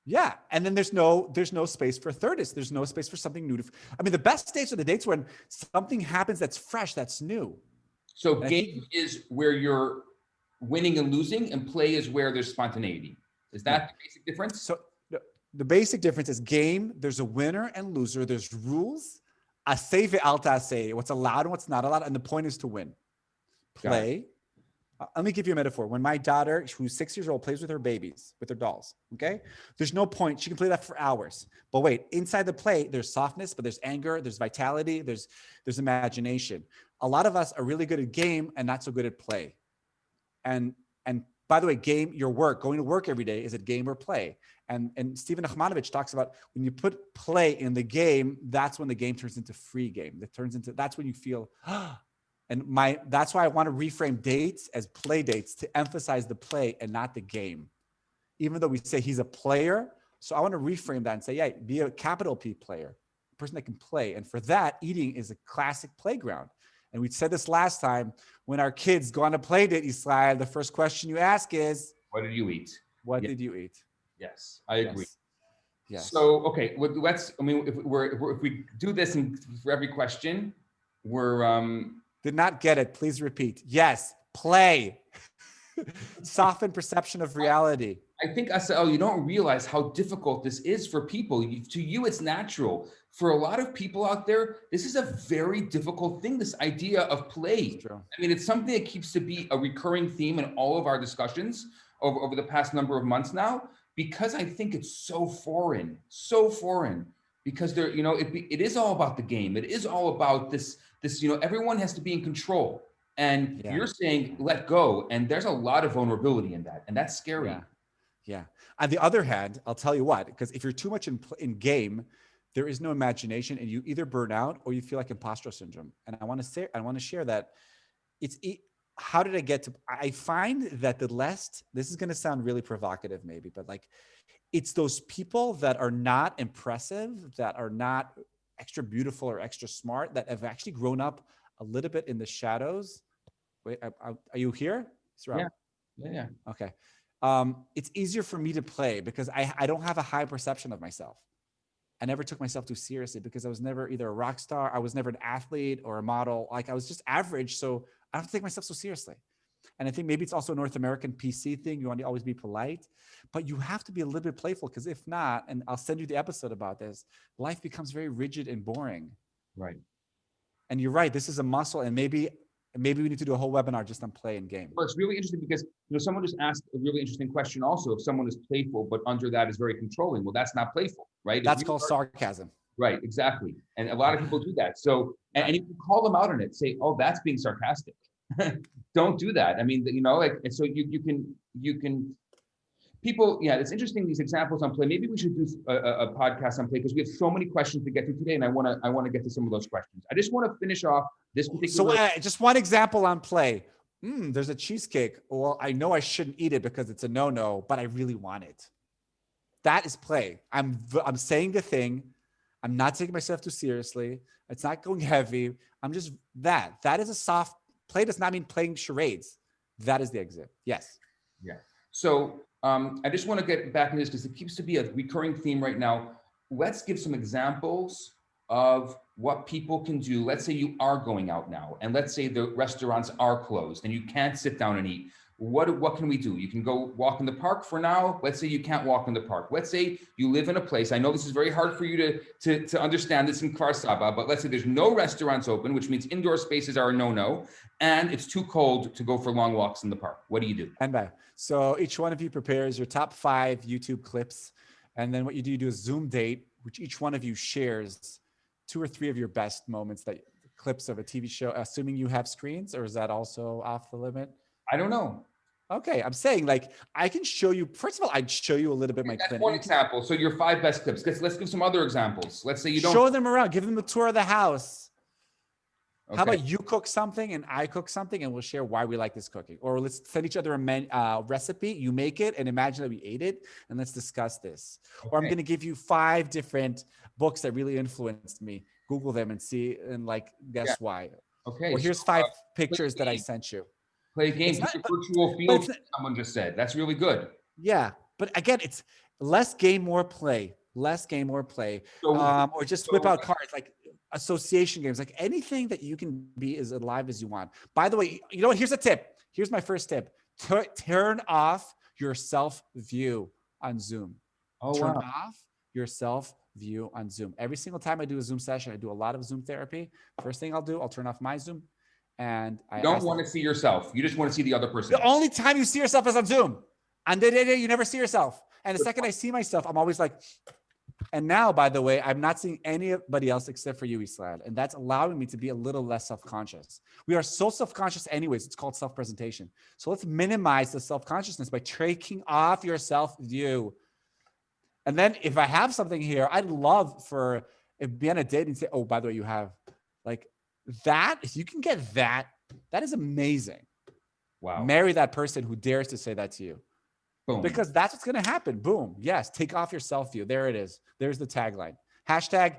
Yeah. And then there's no space for thirdness. There's no space for something new. I mean, the best dates are the dates when something happens that's fresh, that's new. So game is where you're winning and losing, and play is where there's spontaneity. Is that the basic difference? So the basic difference is game, there's a winner and loser. There's rules. Assael ve'alta say, what's allowed and what's not allowed. And the point is to win. Play. Let me give you a metaphor. When my daughter, who's 6 years old, plays with her babies, with her dolls, okay? There's no point. She can play that for hours. But wait, inside the play, there's softness, but there's anger, there's vitality, there's imagination. A lot of us are really good at game and not so good at play. And by the way, game, your work, going to work every day, is it game or play? And Stephen Nachmanovich talks about when you put play in the game, that's when the game turns into free game. That's when you feel, that's why I want to reframe dates as play dates, to emphasize the play and not the game. Even though we say he's a player. So I want to reframe that and say, yeah, be a capital P player, a person that can play. And for that, eating is a classic playground. And we said this last time, when our kids go on a play date, Yisroel, the first question you ask is, what did you eat? What did you eat? Yes, I agree. Yes. So, okay, if we do this for every question, Did not get it. Please repeat. Yes, play. Soften perception of reality. I think, Assael, you don't realize how difficult this is for people. To you, it's natural. For a lot of people out there, this is a very difficult thing, this idea of play. I mean, it's something that keeps to be a recurring theme in all of our discussions over the past number of months now, because I think it's so foreign, because it is all about the game. It is all about this, everyone has to be in control. And you're saying, let go. And there's a lot of vulnerability in that. And that's scary. Yeah. On the other hand, I'll tell you what, because if you're too much in game, there is no imagination, and you either burn out or you feel like imposter syndrome. And I want to share that how did I get to, I find that this is going to sound really provocative maybe, but like, it's those people that are not impressive, that are not extra beautiful or extra smart, that have actually grown up a little bit in the shadows. Wait, are you here? Yeah. Yeah. Okay. It's easier for me to play because I don't have a high perception of myself. I never took myself too seriously because I was never either a rock star, I was never an athlete or a model. Like I was just average. So I don't have to take myself so seriously. And I think maybe it's also a North American PC thing. You want to always be polite, but you have to be a little bit playful because if not, and I'll send you the episode about this, life becomes very rigid and boring. Right. And you're right. This is a muscle, and maybe we need to do a whole webinar just on play and game. Well, it's really interesting because someone just asked a really interesting question. Also, if someone is playful but under that is very controlling, well, that's not playful, right? That's called sarcasm. Right. Exactly. And a lot of people do that. So, and you can call them out on it. Say, "Oh, that's being sarcastic." Don't do that. I mean, and so you can. People, yeah, it's interesting, these examples on play. Maybe we should do a podcast on play because we have so many questions to get to today, and I want to get to some of those questions. I just want to finish off this particular. So just one example on play. There's a cheesecake. Well, I know I shouldn't eat it because it's a no-no, but I really want it. That is play. I'm saying the thing. I'm not taking myself too seriously. It's not going heavy. I'm just that. That is a soft play. Does not mean playing charades. That is the exit. Yes. Yeah. So I just want to get back into this because it keeps to be a recurring theme right now. Let's give some examples of what people can do. Let's say you are going out now, and let's say the restaurants are closed and you can't sit down and eat. What can we do? You can go walk in the park for now. Let's say you can't walk in the park. Let's say you live in a place. I know this is very hard for you to understand this in Kfar Saba, but let's say there's no restaurants open, which means indoor spaces are a no-no, and it's too cold to go for long walks in the park. What do you do? And so each one of you prepares your top 5 YouTube clips. And then what you do a Zoom date, which each one of you shares 2 or 3 of your best moments, that clips of a TV show, assuming you have screens, or is that also off the limit? I don't know. Okay, I'm saying like I can show you. First of all, I'd show you a little bit my clinic. One example. So your 5 best clips. Let's give some other examples. Let's say you don't show them around. Give them a tour of the house. Okay. How about you cook something and I cook something, and we'll share why we like this cooking. Or let's send each other a recipe. You make it and imagine that we ate it, and let's discuss this. Okay. Or I'm going to give you 5 different books that really influenced me. Google them and see and guess why. Okay. Or here's 5 pictures that I sent you. Play a game, virtual field, someone just said. That's really good. Yeah. But again, it's less game, more play. Less game, more play. Or just whip out cards, like association games, like anything that you can be as alive as you want. By the way, you know what? Here's a tip. Here's my first tip. Turn off your self-view on Zoom. Turn off your self-view on Zoom. Every single time I do a Zoom session, I do a lot of Zoom therapy. First thing I'll do, I'll turn off my Zoom. And I don't want to see yourself. You just want to see the other person. The only time you see yourself is on Zoom. On the day you never see yourself. And the second I see myself, I'm always like, and now, by the way, I'm not seeing anybody else except for you, Yisroel. And that's allowing me to be a little less self-conscious. We are so self-conscious anyways. It's called self-presentation. So let's minimize the self-consciousness by taking off your self-view. And then if I have something here, I'd love for it be on a date and say, oh, by the way, you have that. If you can get that, that is amazing. Wow. Marry that person who dares to say that to you. Boom. Because that's what's going to happen. Boom. Yes. Take off your self-view. There it is. There's the tagline. Hashtag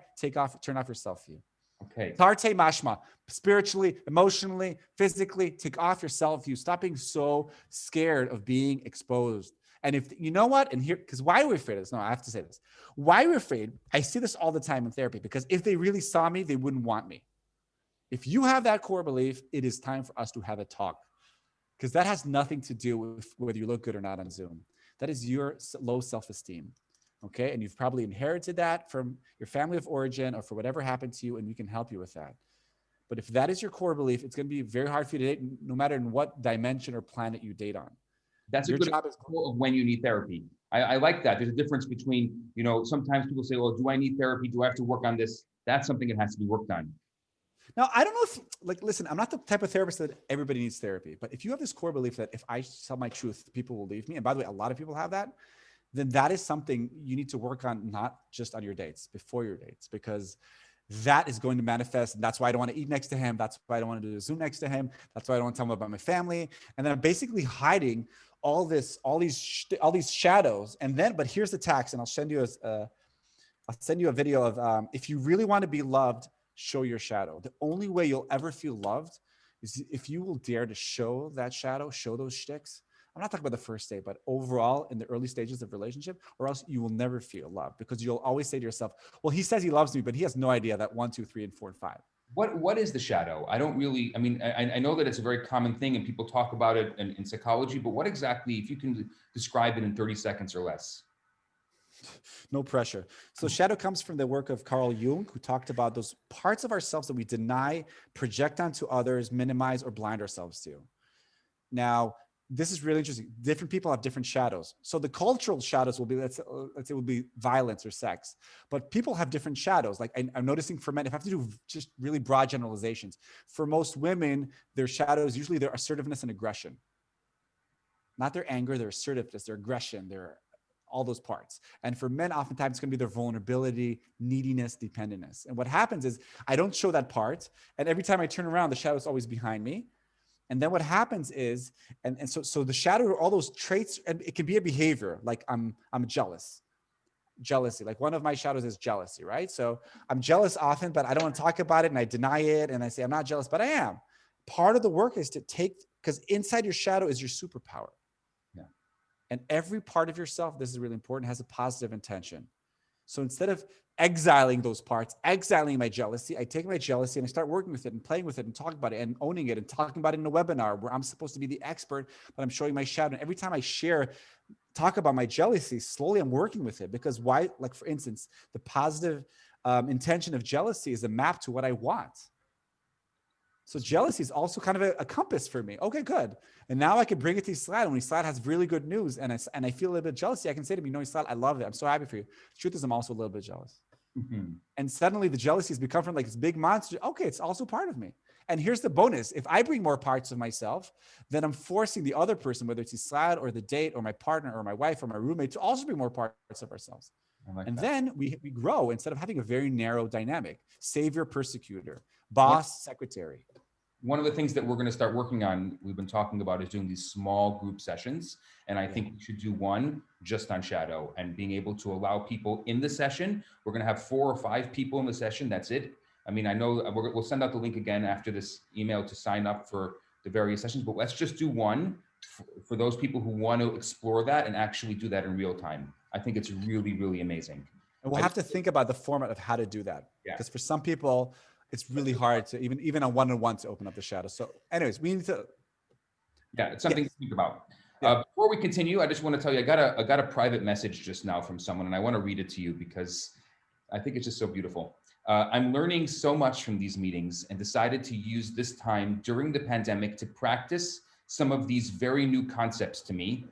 turn off your self-view. Okay. Tarte mashma. Spiritually, emotionally, physically, take off your self-view. Stop being so scared of being exposed. And if you know what, and here, because why are we afraid of this? No, I have to say this. Why we're afraid, I see this all the time in therapy, because if they really saw me, they wouldn't want me. If you have that core belief, it is time for us to have a talk, because that has nothing to do with whether you look good or not on Zoom. That is your low self-esteem, okay? And you've probably inherited that from your family of origin or for whatever happened to you, and we can help you with that. But if that is your core belief, it's going to be very hard for you to date, no matter in what dimension or planet you date on. That's a good example of when you need therapy. I like that. There's a difference between, sometimes people say, well, do I need therapy? Do I have to work on this? That's something that has to be worked on. Now, I don't know if, listen, I'm not the type of therapist that everybody needs therapy, but if you have this core belief that if I tell my truth, people will leave me, and by the way, a lot of people have that, then that is something you need to work on, not just on your dates, before your dates, because that is going to manifest. And that's why I don't want to eat next to him. That's why I don't want to do the Zoom next to him. That's why I don't want to tell him about my family. And then I'm basically hiding all these shadows. And then, but here's the tax, and I'll send you a video of, if you really want to be loved, show your shadow. The only way you'll ever feel loved is if you will dare to show that shadow, show those shticks. I'm not talking about the first date, but overall in the early stages of relationship, or else you will never feel loved, because you'll always say to yourself, well, he says he loves me, but he has no idea that 1, 2, 3, and 4, and 5. What is the shadow? I don't really, I mean, I know that it's a very common thing and people talk about it in psychology, but what exactly, if you can describe it in 30 seconds or less? No pressure. So shadow comes from the work of Carl Jung, who talked about those parts of ourselves that we deny, project onto others, minimize, or blind ourselves to. Now, this is really interesting. Different people have different shadows. So the cultural shadows will be, let's say it will be violence or sex, but people have different shadows. Like I'm noticing for men, if I have to do just really broad generalizations, for most women, their shadows, usually their assertiveness and aggression, not their anger, their assertiveness, their aggression, their all those parts. And for men, oftentimes it's going to be their vulnerability, neediness, dependentness. And what happens is I don't show that part. And every time I turn around, the shadow is always behind me. And then what happens is, and so the shadow, all those traits, and it can be a behavior, like I'm jealousy. Like one of my shadows is jealousy, right? So I'm jealous often, but I don't want to talk about it, and I deny it, and I say I'm not jealous, but I am. Part of the work is to take, because inside your shadow is your superpower. Yeah. And every part of yourself, this is really important, has a positive intention. So instead of exiling those parts, exiling my jealousy, I take my jealousy and I start working with it and playing with it and talking about it and owning it and talking about it in a webinar where I'm supposed to be the expert, but I'm showing my shadow. And every time I talk about my jealousy, slowly I'm working with it. Because why? Like for instance, the positive intention of jealousy is a map to what I want. So jealousy is also kind of a compass for me. Okay, good. And now I can bring it to Yisroel. When Yisroel has really good news and I feel a little bit of jealousy, I can say to him, Yisroel, I love it. I'm so happy for you. The truth is, I'm also a little bit jealous. Mm-hmm. And suddenly the jealousy has become from like this big monster. Okay, it's also part of me. And here's the bonus. If I bring more parts of myself, then I'm forcing the other person, whether it's Yisroel or the date or my partner or my wife or my roommate, to also bring more parts of ourselves. And then we grow instead of having a very narrow dynamic. Savior, persecutor, boss, secretary. One of the things that we're going to start working on, we've been talking about, is doing these small group sessions. And I think we should do one just on shadow and being able to allow people in the session. We're going to have 4 or 5 people in the session. That's it. I mean, I know we'll send out the link again after this email to sign up for the various sessions, but let's just do one for those people who want to explore that and actually do that in real time. I think it's really, really amazing. And we'll have to think about the format of how to do that. Because for some people, it's really hard to even on one-on-one to open up the shadow. So anyways, we need to. Yeah, it's something to think about. Before we continue, I just want to tell you, I got a private message just now from someone, and I want to read it to you because I think it's just so beautiful. I'm learning so much from these meetings and decided to use this time during the pandemic to practice some of these very new concepts to me.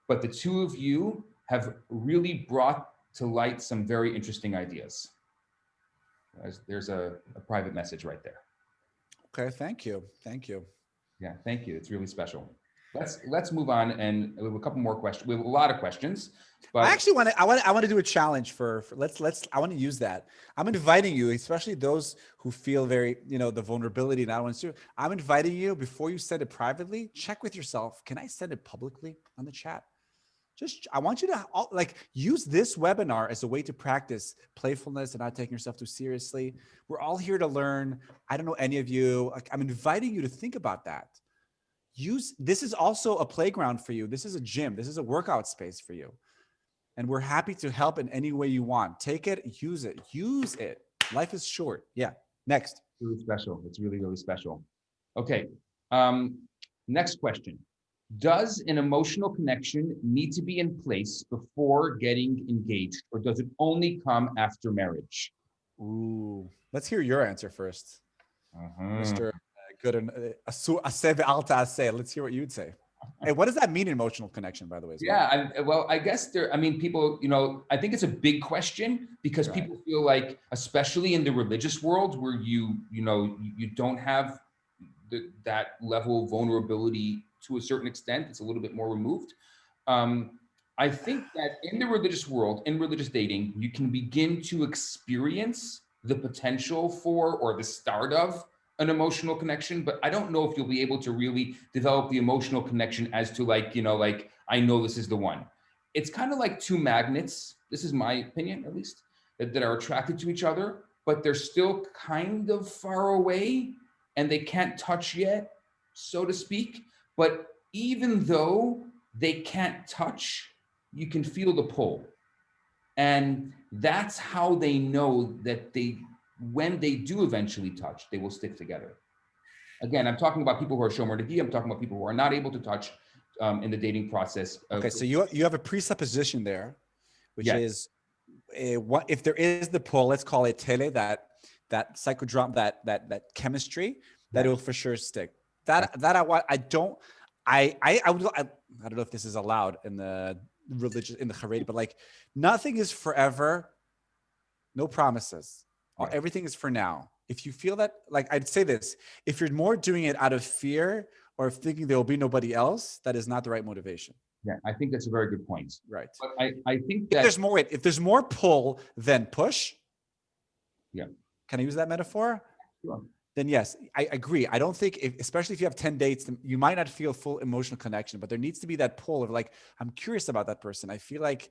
But the two of you have really brought to light some very interesting ideas. There's a private message right there. Okay, thank you. Yeah, thank you. It's really special. Let's move on, and we have a couple more questions. We have a lot of questions, but I actually want to do a challenge for I want to use that. I'm inviting you, especially those who feel very, the vulnerability and I don't want to. I'm inviting you, before you send it privately, check with yourself. Can I send it publicly on the chat? I want you to use this webinar as a way to practice playfulness and not taking yourself too seriously. We're all here to learn. I don't know any of you. I'm inviting you to think about that. This is also a playground for you. This is a gym. This is a workout space for you. And we're happy to help in any way you want. Take it, use it. Life is short. Yeah. Next. Really special. It's really, really special. Okay. Next question. Does an emotional connection need to be in place before getting engaged, or does it only come after marriage? Ooh, let's hear your answer first, Mr. Good. Let's hear what you'd say. Hey, what does that mean, emotional connection, by the way? Yeah, I guess people, I think it's a big question because people feel like, especially in the religious world where you don't have that level of vulnerability to a certain extent, it's a little bit more removed. I think that in the religious world, in religious dating, you can begin to experience the potential for or the start of an emotional connection, but I don't know if you'll be able to really develop the emotional connection as to like, like, I know this is the one. It's kind of like two magnets. This is my opinion, at least, that are attracted to each other, but they're still kind of far away and they can't touch yet, so to speak. But even though they can't touch, you can feel the pull. And that's how they know that when they do eventually touch, they will stick together. Again, I'm talking about people who are shomer negi. I'm talking about people who are not able to touch in the dating process. Okay, so you have a presupposition there, which is what if there is the pull? Let's call it tele, that psychodrama, that chemistry, that it will for sure stick. I don't know if this is allowed in the religious, in the Haredi, but like nothing is forever, no promises. Right. Everything is for now. If you feel that, like I'd say this, if you're more doing it out of fear or thinking there will be nobody else, that is not the right motivation. Yeah, I think that's a very good point. Right. But I think that if there's more pull than push, yeah. Can I use that metaphor? Sure. Then yes, I agree. I don't think, especially if you have 10 dates, you might not feel full emotional connection, but there needs to be that pull of like, I'm curious about that person. I feel like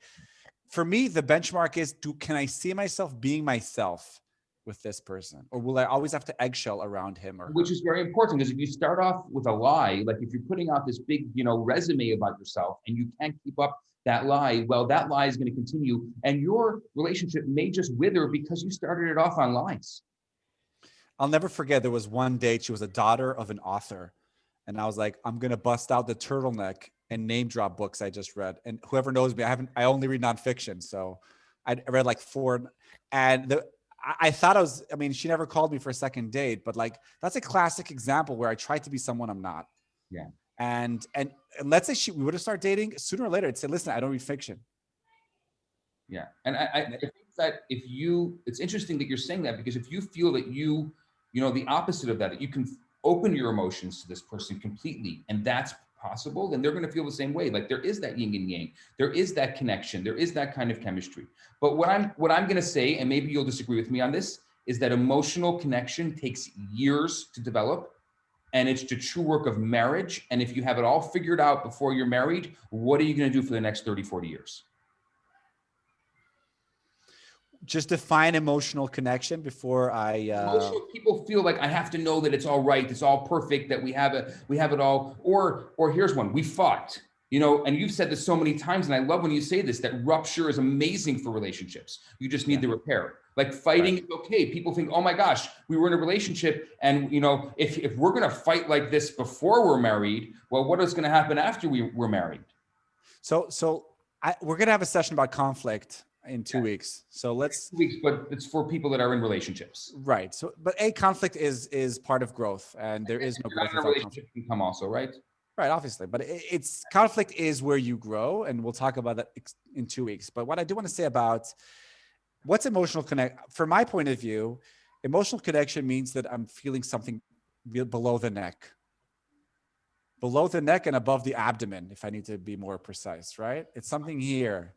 for me, the benchmark is, can I see myself being myself with this person? Or will I always have to eggshell around him or her? Which is very important, because if you start off with a lie, like if you're putting out this big, resume about yourself and you can't keep up that lie, well, that lie is going to continue and your relationship may just wither because you started it off on lies. I'll never forget, there was one date, she was a daughter of an author. And I was like, I'm going to bust out the turtleneck and name drop books I just read. And whoever knows me, I only read nonfiction. So I read like 4. And I thought she never called me for a second date, but like, that's a classic example where I tried to be someone I'm not. Yeah. And let's say we would have started dating, sooner or later, I'd say, listen, I don't read fiction. Yeah. And I think that it's interesting that you're saying that, because if you feel that the opposite of that you can open your emotions to this person completely, and that's possible, then they're going to feel the same way. Like there is that yin and yang, there is that connection, there is that kind of chemistry. But what I'm going to say, and maybe you'll disagree with me on this, is that emotional connection takes years to develop, and it's the true work of marriage. And if you have it all figured out before you're married, what are you going to do for the next 30, 40 years? Just define emotional connection before Emotional people feel like I have to know that it's all right, it's all perfect, that we have it all. Or here's one: we fought, and you've said this so many times, and I love when you say this, that rupture is amazing for relationships. You just need the repair. Like fighting is okay. People think, oh my gosh, we were in a relationship, and if we're gonna fight like this before we're married, well, what is gonna happen after we're married? So we're gonna have a session about conflict in 2 weeks. So let's 2 weeks, but it's for people that are in relationships. Right. So, but conflict is part of growth, and there is no growth without conflict. Can come also, right? Right, obviously. But it's conflict is where you grow, and we'll talk about that in 2 weeks. But what I do want to say about what's emotional connect, from my point of view, emotional connection means that I'm feeling something below the neck. Below the neck and above the abdomen, if I need to be more precise, right? It's something here.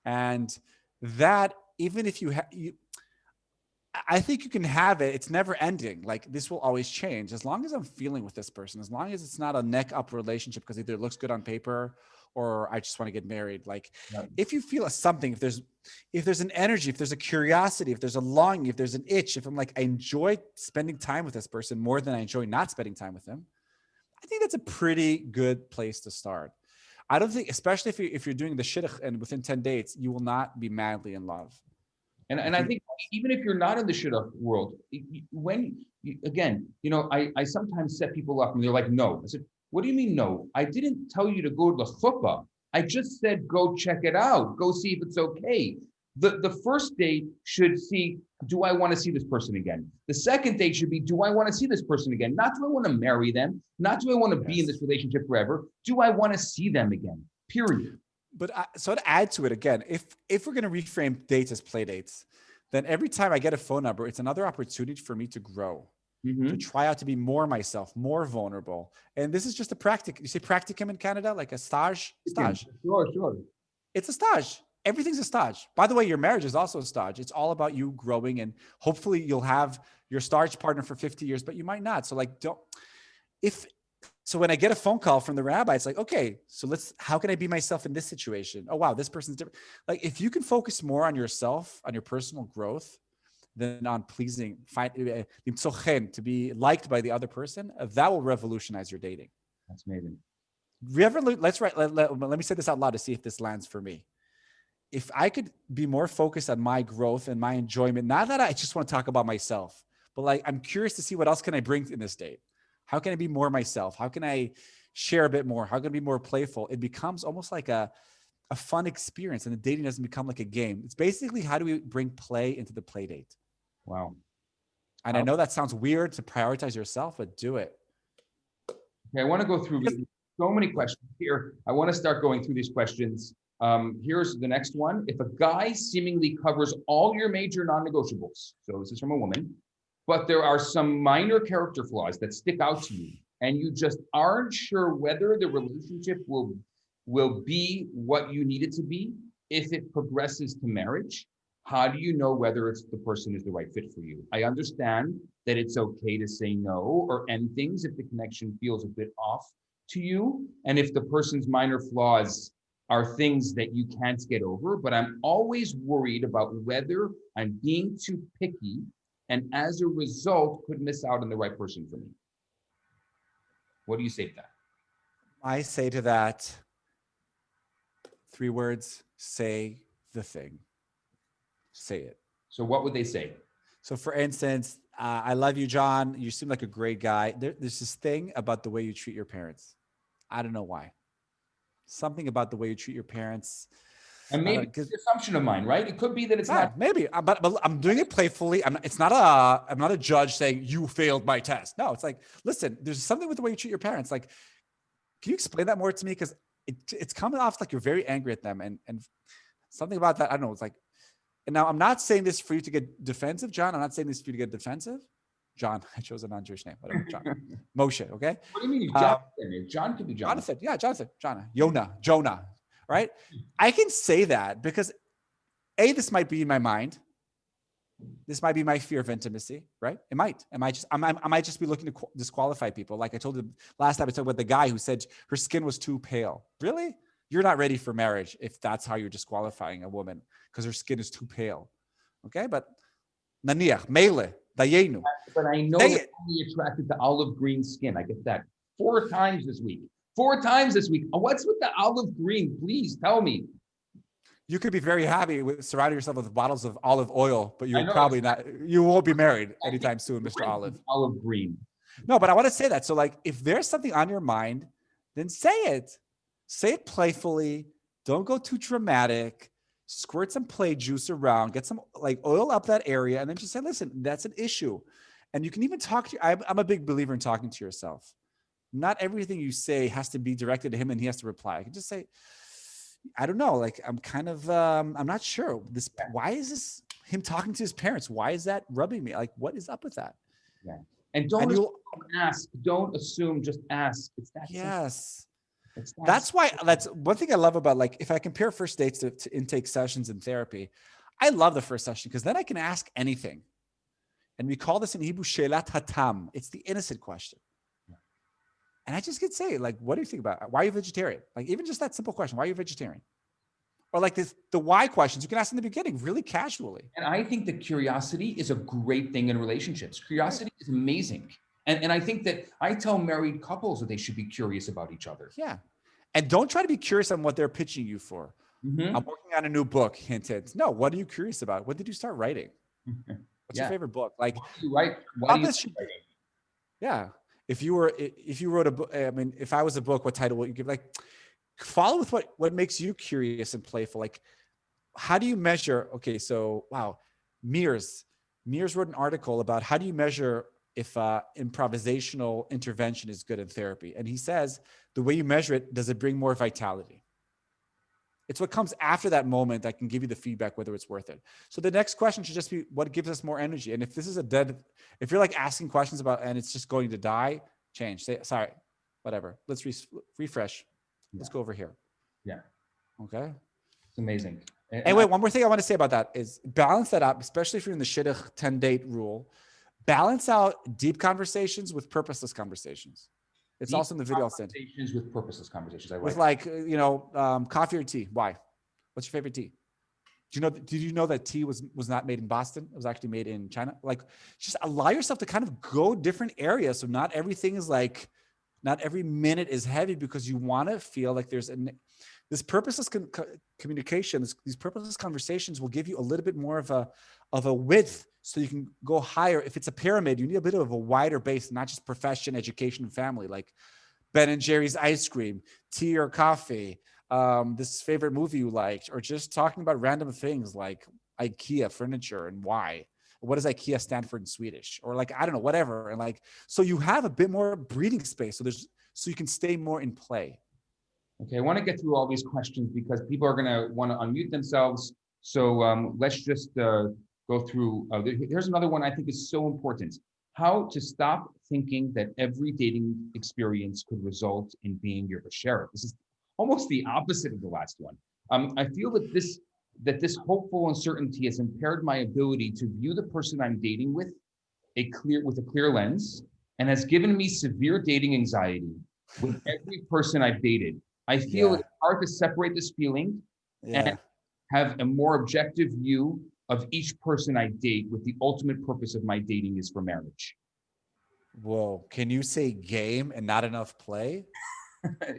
And that, even if I think you can have it, it's never ending. Like this will always change. As long as I'm feeling with this person, as long as it's not a neck up relationship because either it looks good on paper or I just want to get married. Like if you feel something, if there's an energy, if there's a curiosity, if there's a longing, if there's an itch, if I'm like, I enjoy spending time with this person more than I enjoy not spending time with them, I think that's a pretty good place to start. I don't think, especially if you're doing the shidduch and within 10 dates, you will not be madly in love. And I think even if you're not in the shidduch world, I sometimes set people up and they're like, no. I said, what do you mean no? I didn't tell you to go to the chuppah. I just said, go check it out. Go see if it's okay. The first date should see, do I want to see this person again? The second date should be, do I want to see this person again? Not do I want to marry them? Not do I want to be in this relationship forever? Do I want to see them again? Period. But so to add to it again, if we're going to reframe dates as play dates, then every time I get a phone number, it's another opportunity for me to grow, to try out to be more myself, more vulnerable. And this is just a you say practicum in Canada, like a stage? Sure. It's a stage. everything's a stage. By the way, your marriage is also a stage. It's all about you growing, and hopefully you'll have your stage partner for 50 years, but you might not. So like, so when I get a phone call from the rabbi, it's like, okay, so how can I be myself in this situation? Oh, wow, this person's different. Like, if you can focus more on yourself, on your personal growth, than on pleasing, to be liked by the other person, that will revolutionize your dating. That's amazing. Let me say this out loud to see if this lands for me. If I could be more focused on my growth and my enjoyment, not that I just want to talk about myself, but like, I'm curious to see what else can I bring in this date? How can I be more myself? How can I share a bit more? How can I be more playful? It becomes almost like a fun experience, and the dating doesn't become like a game. It's basically, how do we bring play into the play date? Wow. And I know that sounds weird to prioritize yourself, but do it. Okay, I want to go through so many questions here. I want to start going through these questions. Here's the next one. If a guy seemingly covers all your major non-negotiables, so this is from a woman, but there are some minor character flaws that stick out to you, and you just aren't sure whether the relationship will be what you need it to be if it progresses to marriage, how do you know whether the person is the right fit for you? I understand that it's okay to say no or end things if the connection feels a bit off to you, and if the person's minor flaws are things that you can't get over, but I'm always worried about whether I'm being too picky and as a result could miss out on the right person for me. What do you say to that? I say to that, 3 words: say the thing. Say it. So what would they say? So for instance, I love you, John. You seem like a great guy. There's this thing about the way you treat your parents. I don't know why. Something about the way you treat your parents. And maybe it's an assumption of mine, right? It could be that it's not. Maybe, but I'm doing it playfully. I'm not a judge saying you failed my test. No, it's like, listen, there's something with the way you treat your parents. Like, can you explain that more to me? Because it's coming off like you're very angry at them, and something about that. I don't know. It's like, and now I'm not saying this for you to get defensive, John. I'm not saying this for you to get defensive. John, I chose a non-Jewish name. Whatever, John. Moshe, okay? What do you mean, Jonathan? John could be Jonathan. Yeah, Jonathan, Jonah, right? I can say that because this might be in my mind. This might be my fear of intimacy, right? It might. I might just be looking to disqualify people. Like I told you last time, I talked about the guy who said her skin was too pale. Really? You're not ready for marriage if that's how you're disqualifying a woman because her skin is too pale. Okay, but naniach, mele, dayenu. But I know that only attracted to olive green skin. I get that 4 times this week. 4 times this week. What's with the olive green? Please tell me. You could be very happy with surrounding yourself with bottles of olive oil, but you're probably not. You won't be married anytime soon, Mr. Olive. Olive green. No, but I want to say that. So, like, if there's something on your mind, then say it. Say it playfully. Don't go too dramatic. Squirt some play juice around. Get some like oil up that area, and then just say, "Listen, that's an issue." And you can even talk to. I'm a big believer in talking to yourself. Not everything you say has to be directed to him, and he has to reply. I can just say, I don't know. Like, I'm kind of, I'm not sure. Why is this him talking to his parents? Why is that rubbing me? Like, what is up with that? Yeah. And don't ask. Don't assume. Just ask. It's that. Yes. Simple. That's why. That's one thing I love about, like, if I compare first dates to intake sessions in therapy, I love the first session because then I can ask anything, and we call this in Hebrew shelat hatam. It's the innocent question. And I just could say, like, what do you think about it? Why are you vegetarian? Like, even just that simple question, why are you vegetarian? Or like the why questions you can ask in the beginning, really casually. And I think that curiosity is a great thing in relationships. Curiosity is amazing. And I think that I tell married couples that they should be curious about each other. Yeah. And don't try to be curious on what they're pitching you for. Mm-hmm. I'm working on a new book, hint, hint. No, what are you curious about? When did you start writing? What's your favorite book? Like, why do you write? Why do you start writing? Yeah. If you wrote a book, I mean, if I was a book, what title would you give? Like, follow with what makes you curious and playful. Like, how do you measure? Okay, so wow, Mears wrote an article about how do you measure if improvisational intervention is good in therapy, and he says the way you measure it, does it bring more vitality? It's what comes after that moment that can give you the feedback whether it's worth it. So the next question should just be what gives us more energy. And if this is if you're like asking questions about and it's just going to die, change. Say, sorry, whatever. Let's refresh. Let's go over here. Yeah. Okay. It's amazing. And wait, one more thing I want to say about that is balance that out, especially if you're in the shidduch 10-date rule. Balance out deep conversations with purposeless conversations. It's also in the video I'll send. Conversations with purposeless conversations. I like. With coffee or tea. Why? What's your favorite tea? Did you know that tea was not made in Boston? It was actually made in China. Like, just allow yourself to kind of go different areas. So not everything is like, not every minute is heavy, because you want to feel like there's this purposeless communication. These purposeless conversations will give you a little bit more of a width, so you can go higher. If it's a pyramid, you need a bit of a wider base, not just profession, education, and family, like Ben and Jerry's ice cream, tea or coffee, this favorite movie you liked, or just talking about random things like IKEA furniture and why. What does IKEA stand for in Swedish? Or like, I don't know, whatever. And like, so you have a bit more breathing space. So you can stay more in play. Okay, I want to get through all these questions because people are going to want to unmute themselves. So let's just go through. Here's another one I think is so important. How to stop thinking that every dating experience could result in being your besheret. This is almost the opposite of the last one. I feel that this hopeful uncertainty has impaired my ability to view the person I'm dating with a clear lens, and has given me severe dating anxiety with every person I've dated. I feel it's hard to separate this feeling and have a more objective view of each person I date, with the ultimate purpose of my dating is for marriage. Whoa, can you say game and not enough play?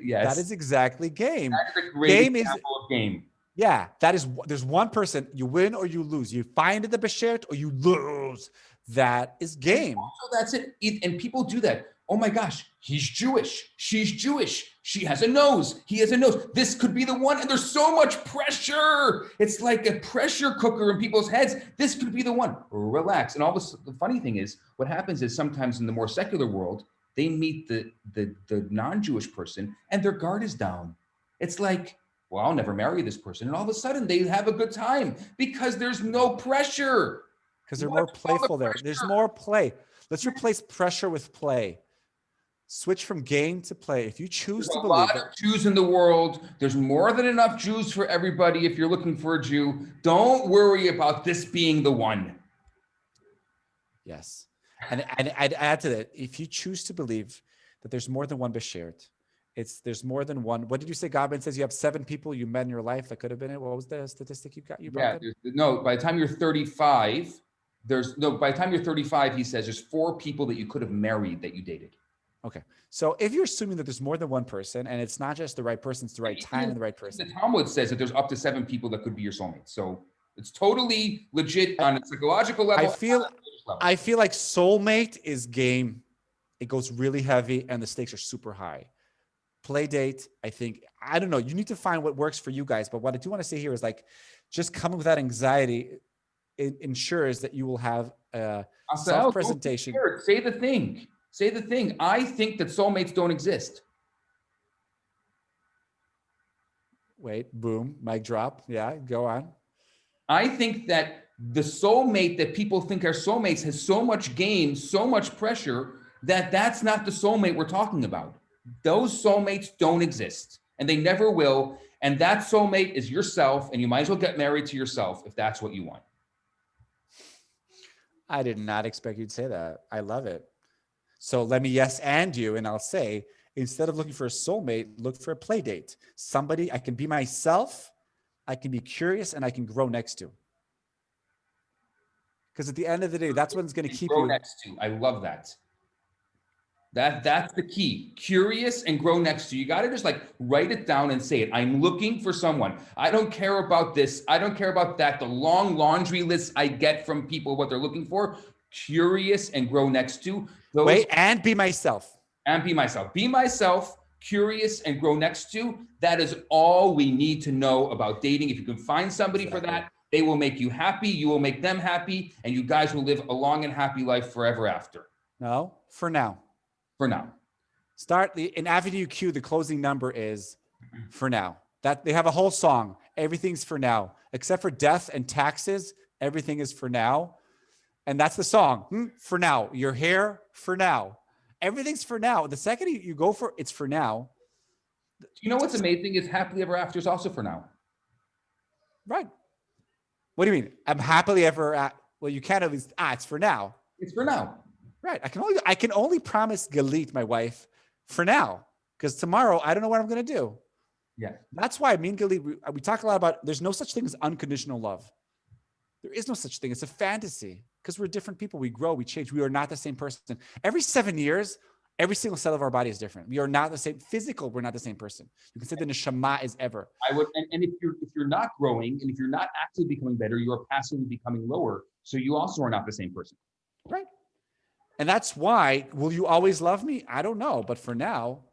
Yes. That is exactly game. That is a great example of game. Yeah, there's one person, you win or you lose. You find the beshert or you lose. That is game. So that's it. And people do that. Oh my gosh, he's Jewish. She's Jewish. She has a nose. He has a nose. This could be the one. And there's so much pressure. It's like a pressure cooker in people's heads. This could be the one. Relax. And the funny thing is, what happens is sometimes in the more secular world, they meet the non-Jewish person and their guard is down. It's like, well, I'll never marry this person. And all of a sudden they have a good time because there's no pressure. Because they're more playful there. There's more play. Let's replace pressure with play. Switch from game to play. If you choose to believe. There's a lot of Jews in the world. There's more than enough Jews for everybody. If you're looking for a Jew, don't worry about this being the one. Yes. And I'd add to that. If you choose to believe that there's more than one beshert, there's more than one. What did you say? Godwin says you have 7 people you met in your life that could have been it. What was the statistic you got? By the time you're 35, by the time you're 35, he says there's 4 people that you could have married that you dated. Okay. So if you're assuming that there's more than one person and it's not just the right person, it's the right time and the right person. The Talmud says that there's up to 7 people that could be your soulmate. So it's totally legit on a psychological level. I feel like soulmate is game. It goes really heavy and the stakes are super high. Play date, I don't know. You need to find what works for you guys. But what I do want to say here is like, just coming with that anxiety, it ensures that you will have a self-presentation. Say the thing. Say the thing. I think that soulmates don't exist. Wait, boom, mic drop. Yeah, go on. I think that the soulmate that people think are soulmates has so much game, so much pressure, that that's not the soulmate we're talking about. Those soulmates don't exist, and they never will. And that soulmate is yourself, and you might as well get married to yourself if that's what you want. I did not expect you to say that. I love it. So let me yes and you, and I'll say, instead of looking for a soulmate, look for a play date. Somebody I can be myself, I can be curious, and I can grow next to. Because at the end of the day, that's what's going to keep you next to. I love that. That's the key. Curious and grow next to. You got to just like write it down and say it. I'm looking for someone. I don't care about this. I don't care about that. The long laundry list I get from people, what they're looking for. Curious and grow next to. And be myself. And be myself. Be myself, curious and grow next to. That is all we need to know about dating. If you can find somebody for that, they will make you happy. You will make them happy. And you guys will live a long and happy life forever after. No, for now. For now. In Avenue Q, the closing number is for now. That they have a whole song. Everything's for now. Except for death and taxes, everything is for now. And that's the song. For now. Your hair, for now. Everything's for now. The second you go for it's for now. You know what's amazing is happily ever after is also for now. Right. What do you mean? I'm happily ever at, well, you can't at least, it's for now. It's for now. Right. I can only promise Galit, my wife, for now, because tomorrow I don't know what I'm going to do. Yeah. That's why me and Galit, we talk a lot about, there's no such thing as unconditional love. There is no such thing. It's a fantasy because we're different people. We grow, we change. We are not the same person. Every 7 years, every single cell of our body is different. We are not the same physical. We're not the same person. You can say the neshama is ever. I would, and if you're not growing and if you're not actually becoming better, you are passively becoming lower. So you also are not the same person. Right. And that's why, will you always love me? I don't know. But for now,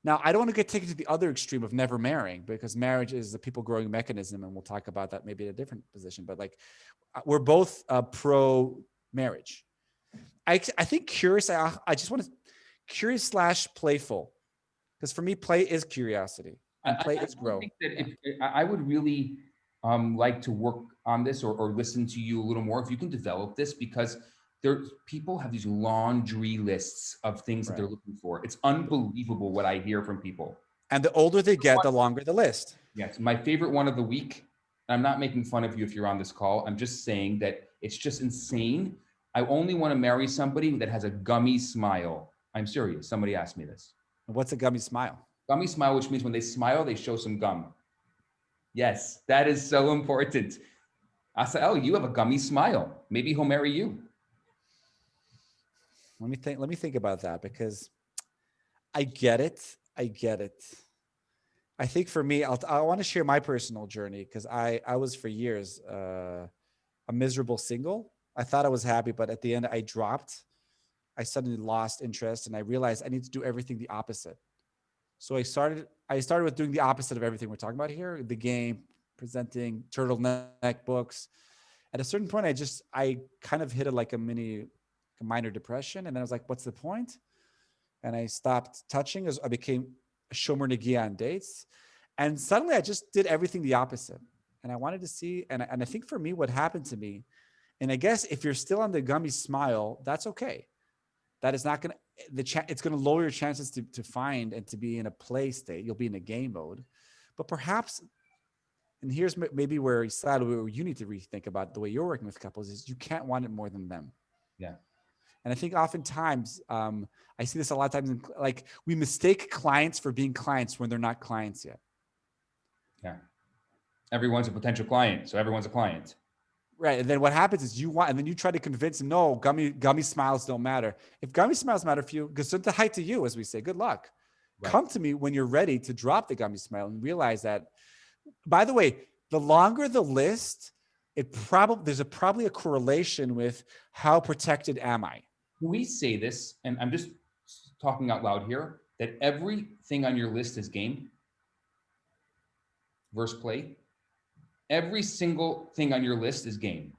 I don't want to get taken to the other extreme of never marrying, because marriage is the people growing mechanism. And we'll talk about that maybe in a different position. But like, we're both pro marriage. I think curious, I just want to, curious / playful. Because for me, play is curiosity and play is grow. I think that I would really like to work on this or listen to you a little more if you can develop this, because people have these laundry lists of things that they're looking for. It's unbelievable what I hear from people. And the older they get, the longer the list. Yes. My favorite one of the week, I'm not making fun of you if you're on this call. I'm just saying that it's just insane. I only want to marry somebody that has a gummy smile. I'm serious. Somebody asked me this. What's a gummy smile? Gummy smile, which means when they smile, they show some gum. Yes, that is so important. Assael, you have a gummy smile. Maybe he'll marry you. Let me think about that, because I get it. I think for me, I want to share my personal journey, because I was for years a miserable single. I thought I was happy, but at the end I dropped. I suddenly lost interest, and I realized I need to do everything the opposite. So I started with doing the opposite of everything we're talking about here: the game, presenting, turtleneck books. At a certain point, I kind of hit a minor depression, and then I was like, "What's the point?" And I stopped touching. As I became a shomer negia on dates, and suddenly I just did everything the opposite. And I wanted to see, and I think for me, what happened to me, and I guess if you're still on the gummy smile, that's okay. That is not going to, it's going to lower your chances to find and to be in a play state. You'll be in a game mode. But perhaps, and here's maybe where you need to rethink about the way you're working with couples, is you can't want it more than them. Yeah. And I think oftentimes, I see this a lot of times, like we mistake clients for being clients when they're not clients yet. Yeah. Everyone's a potential client, so everyone's a client. Right. And then what happens is and then you try to convince them, no, gummy smiles don't matter. If gummy smiles matter for you, gesundheit to you, as we say, good luck. Right. Come to me when you're ready to drop the gummy smile and realize that, by the way, the longer the list, there's probably a correlation with how protected am I. We say this, and I'm just talking out loud here, that everything on your list is game versus play. Every single thing on your list is game.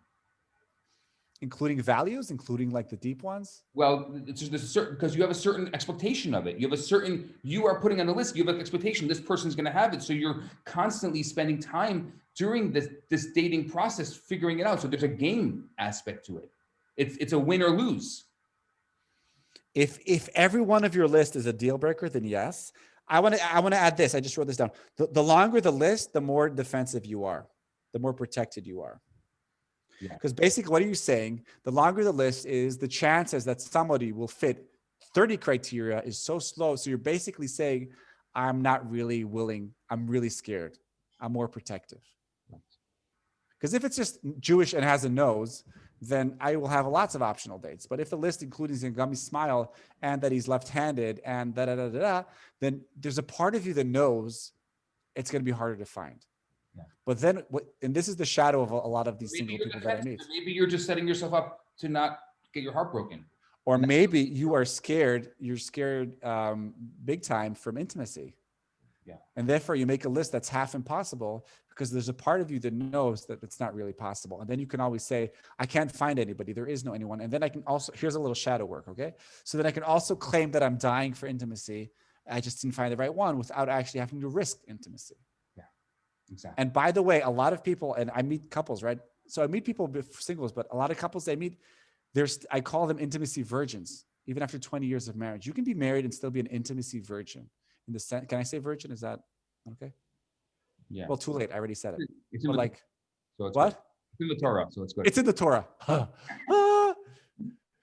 Including values, including like the deep ones? Well, there's a certain, because you have a certain expectation of it. You are putting on the list, you have an expectation, this person's going to have it. So you're constantly spending time during this dating process, figuring it out. So there's a game aspect to it. It's a win or lose. If every one of your list is a deal breaker, then yes. I want to add this. I just wrote this down. The longer the list, the more defensive you are, the more protected you are. Because basically, what are you saying? The longer the list is, the chances that somebody will fit 30 criteria is so slow. So you're basically saying, I'm not really willing. I'm really scared. I'm more protective. Because if it's just Jewish and has a nose, then I will have lots of optional dates. But if the list includes a gummy smile and that he's left-handed and then there's a part of you that knows it's going to be harder to find. Yeah. But then, and this is the shadow of a lot of these single people that I meet. Maybe you're just setting yourself up to not get your heart broken. Or maybe you are scared. You're scared big time from intimacy. Yeah. And therefore you make a list that's half impossible because there's a part of you that knows that it's not really possible. And then you can always say, I can't find anybody. There is no anyone. And then I can also, here's a little shadow work. Okay. So then I can also claim that I'm dying for intimacy. I just didn't find the right one without actually having to risk intimacy. Yeah, exactly. And by the way, a lot of people, and I meet couples, right? So I meet people singles, but a lot of couples I meet, I call them intimacy virgins, even after 20 years of marriage. You can be married and still be an intimacy virgin. In the sense, can I say virgin? Is that okay? Yeah. Well, too late. I already said it. It's but like, so it's what? Good. in the Torah, so it's good. It's in the Torah.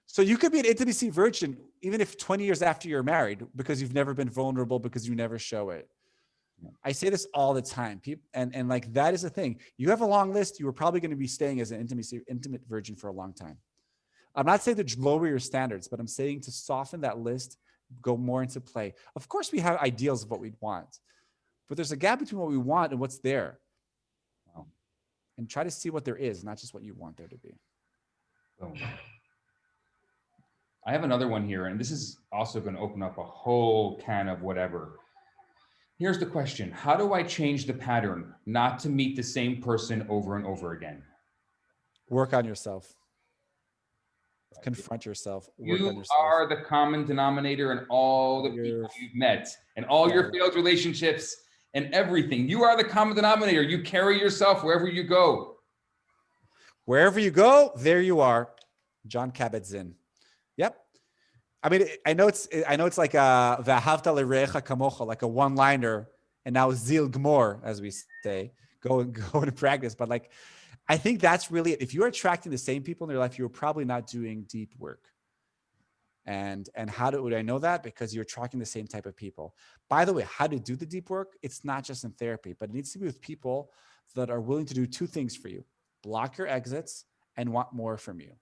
So you could be an intimacy virgin even if 20 years after you're married because you've never been vulnerable, because you never show it. I say this all the time. People, and like that is the thing. You have a long list. You were probably going to be staying as an intimate virgin for a long time. I'm not saying to lower your standards, but I'm saying to soften that list, go more into play. Of course, we have ideals of what we want, but there's a gap between what we want and what's there. Wow. And try to see what there is, not just what you want there to be. Oh. I have another one here, and this is also going to open up a whole can of whatever. Here's the question. How do I change the pattern not to meet the same person over and over again? Work on yourself. Confront yourself. Work on yourself. You are the common denominator in all the people you've met and all your failed relationships and everything. You are the common denominator. You carry yourself wherever you go. Wherever you go, there you are. John Kabat-Zinn. Yep. I mean, I know it's like a v'ahavta l'recha kamocha, like a one-liner, and now zil gmor, as we say, go into practice. But like, I think that's really it. If you're attracting the same people in your life, you're probably not doing deep work. And how would I know that? Because you're attracting the same type of people. By the way, how to do the deep work? It's not just in therapy, but it needs to be with people that are willing to do two things for you: block your exits and want more from you.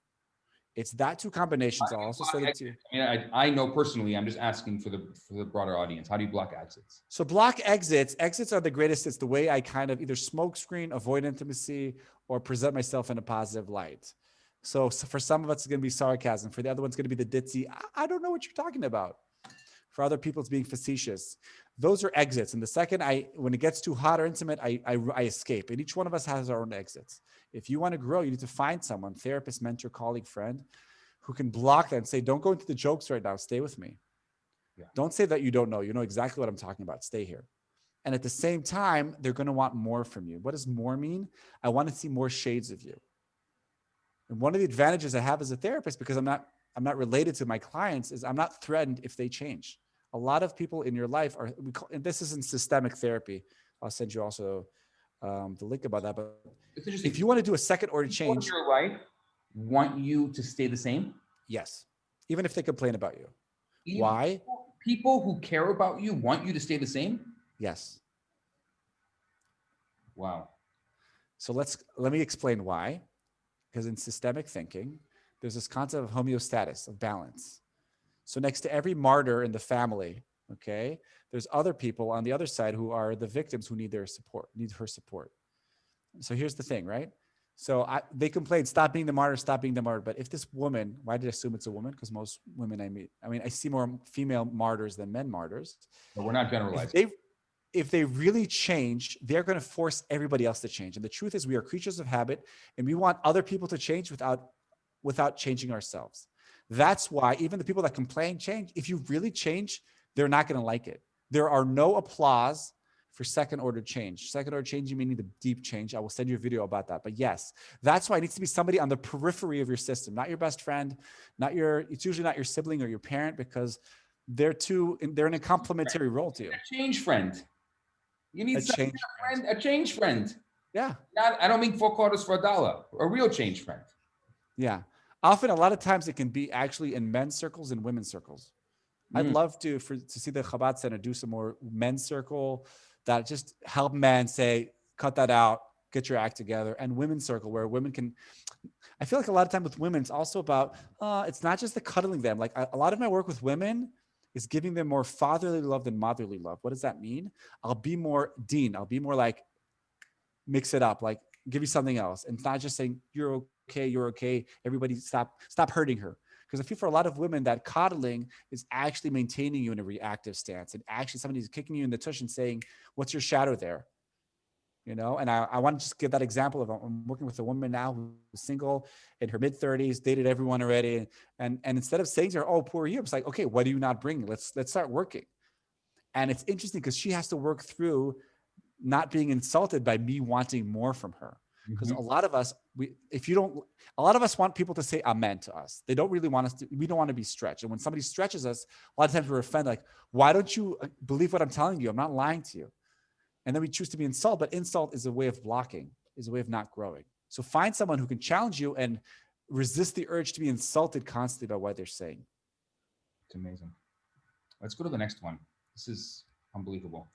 It's that two combinations. I'll also say that to you. I mean, I know personally, I'm just asking for the broader audience. How do you block exits? So block exits. Exits are the greatest. It's the way I kind of either smoke screen, avoid intimacy, or present myself in a positive light. So for some of us, it's going to be sarcasm. For the other one, it's going to be the ditzy, I don't know what you're talking about. For other people, it's being facetious. Those are exits. And the second, when it gets too hot or intimate, I escape. And each one of us has our own exits. If you want to grow, you need to find someone, therapist, mentor, colleague, friend, who can block that and say, don't go into the jokes right now. Stay with me. Yeah. Don't say that you don't know. You know exactly what I'm talking about. Stay here. And at the same time, they're going to want more from you. What does more mean? I want to see more shades of you. And one of the advantages I have as a therapist, because I'm not related to my clients, is I'm not threatened if they change. A lot of people in your life are, and this isn't systemic therapy. I'll send you also the link about that. But if you want to do a second order change, your life want you to stay the same? Yes. Even if they complain about you. Even why? People who care about you want you to stay the same? Yes. Wow. So let me explain why. Because in systemic thinking, there's this concept of homeostasis, of balance. So next to every martyr in the family, okay, there's other people on the other side who are the victims who need her support. So here's the thing, right? So they complain, stop being the martyr, stop being the martyr. But if this woman, why did I assume it's a woman? Because most women I see more female martyrs than men martyrs. But we're not generalizing. If they really change, they're going to force everybody else to change. And the truth is we are creatures of habit and we want other people to change without changing ourselves. That's why even the people that complain change. If you really change, they're not going to like it. There are no applause for second order change. Second order change, meaning the deep change. I will send you a video about that. But yes, that's why it needs to be somebody on the periphery of your system, not your best friend, it's usually not your sibling or your parent, because they're in a complementary role to you. A change friend. You need a change friend. Yeah. I don't mean 4 quarters for $1. A real change friend. Yeah. Often, a lot of times it can be actually in men's circles and women's circles. I'd love to see the Chabad Center do some more men's circle that just help men say, cut that out, get your act together, and women's circle where women can. I feel like a lot of time with women, it's also about, it's not just the cuddling them. Like a lot of my work with women is giving them more fatherly love than motherly love. What does that mean? I'll be more Dean. I'll be more like, mix it up, like give you something else. And not just saying, you're okay. Everybody stop hurting her. Because I feel for a lot of women that coddling is actually maintaining you in a reactive stance. And actually somebody's kicking you in the tush and saying, what's your shadow there? You know, and I want to just give that example of, I'm working with a woman now who's single in her mid-30s, dated everyone already. And instead of saying to her, oh, poor you, it's like, okay, what do you not bring? Let's start working. And it's interesting because she has to work through not being insulted by me wanting more from her. Because a lot of us, a lot of us want people to say amen to us. They don't really want us to, we don't want to be stretched. And when somebody stretches us, a lot of times we're offended, like, why don't you believe what I'm telling you? I'm not lying to you. And then we choose to be insulted, but insult is a way of blocking, is a way of not growing. So find someone who can challenge you and resist the urge to be insulted constantly by what they're saying. It's amazing. Let's go to the next one. This is unbelievable.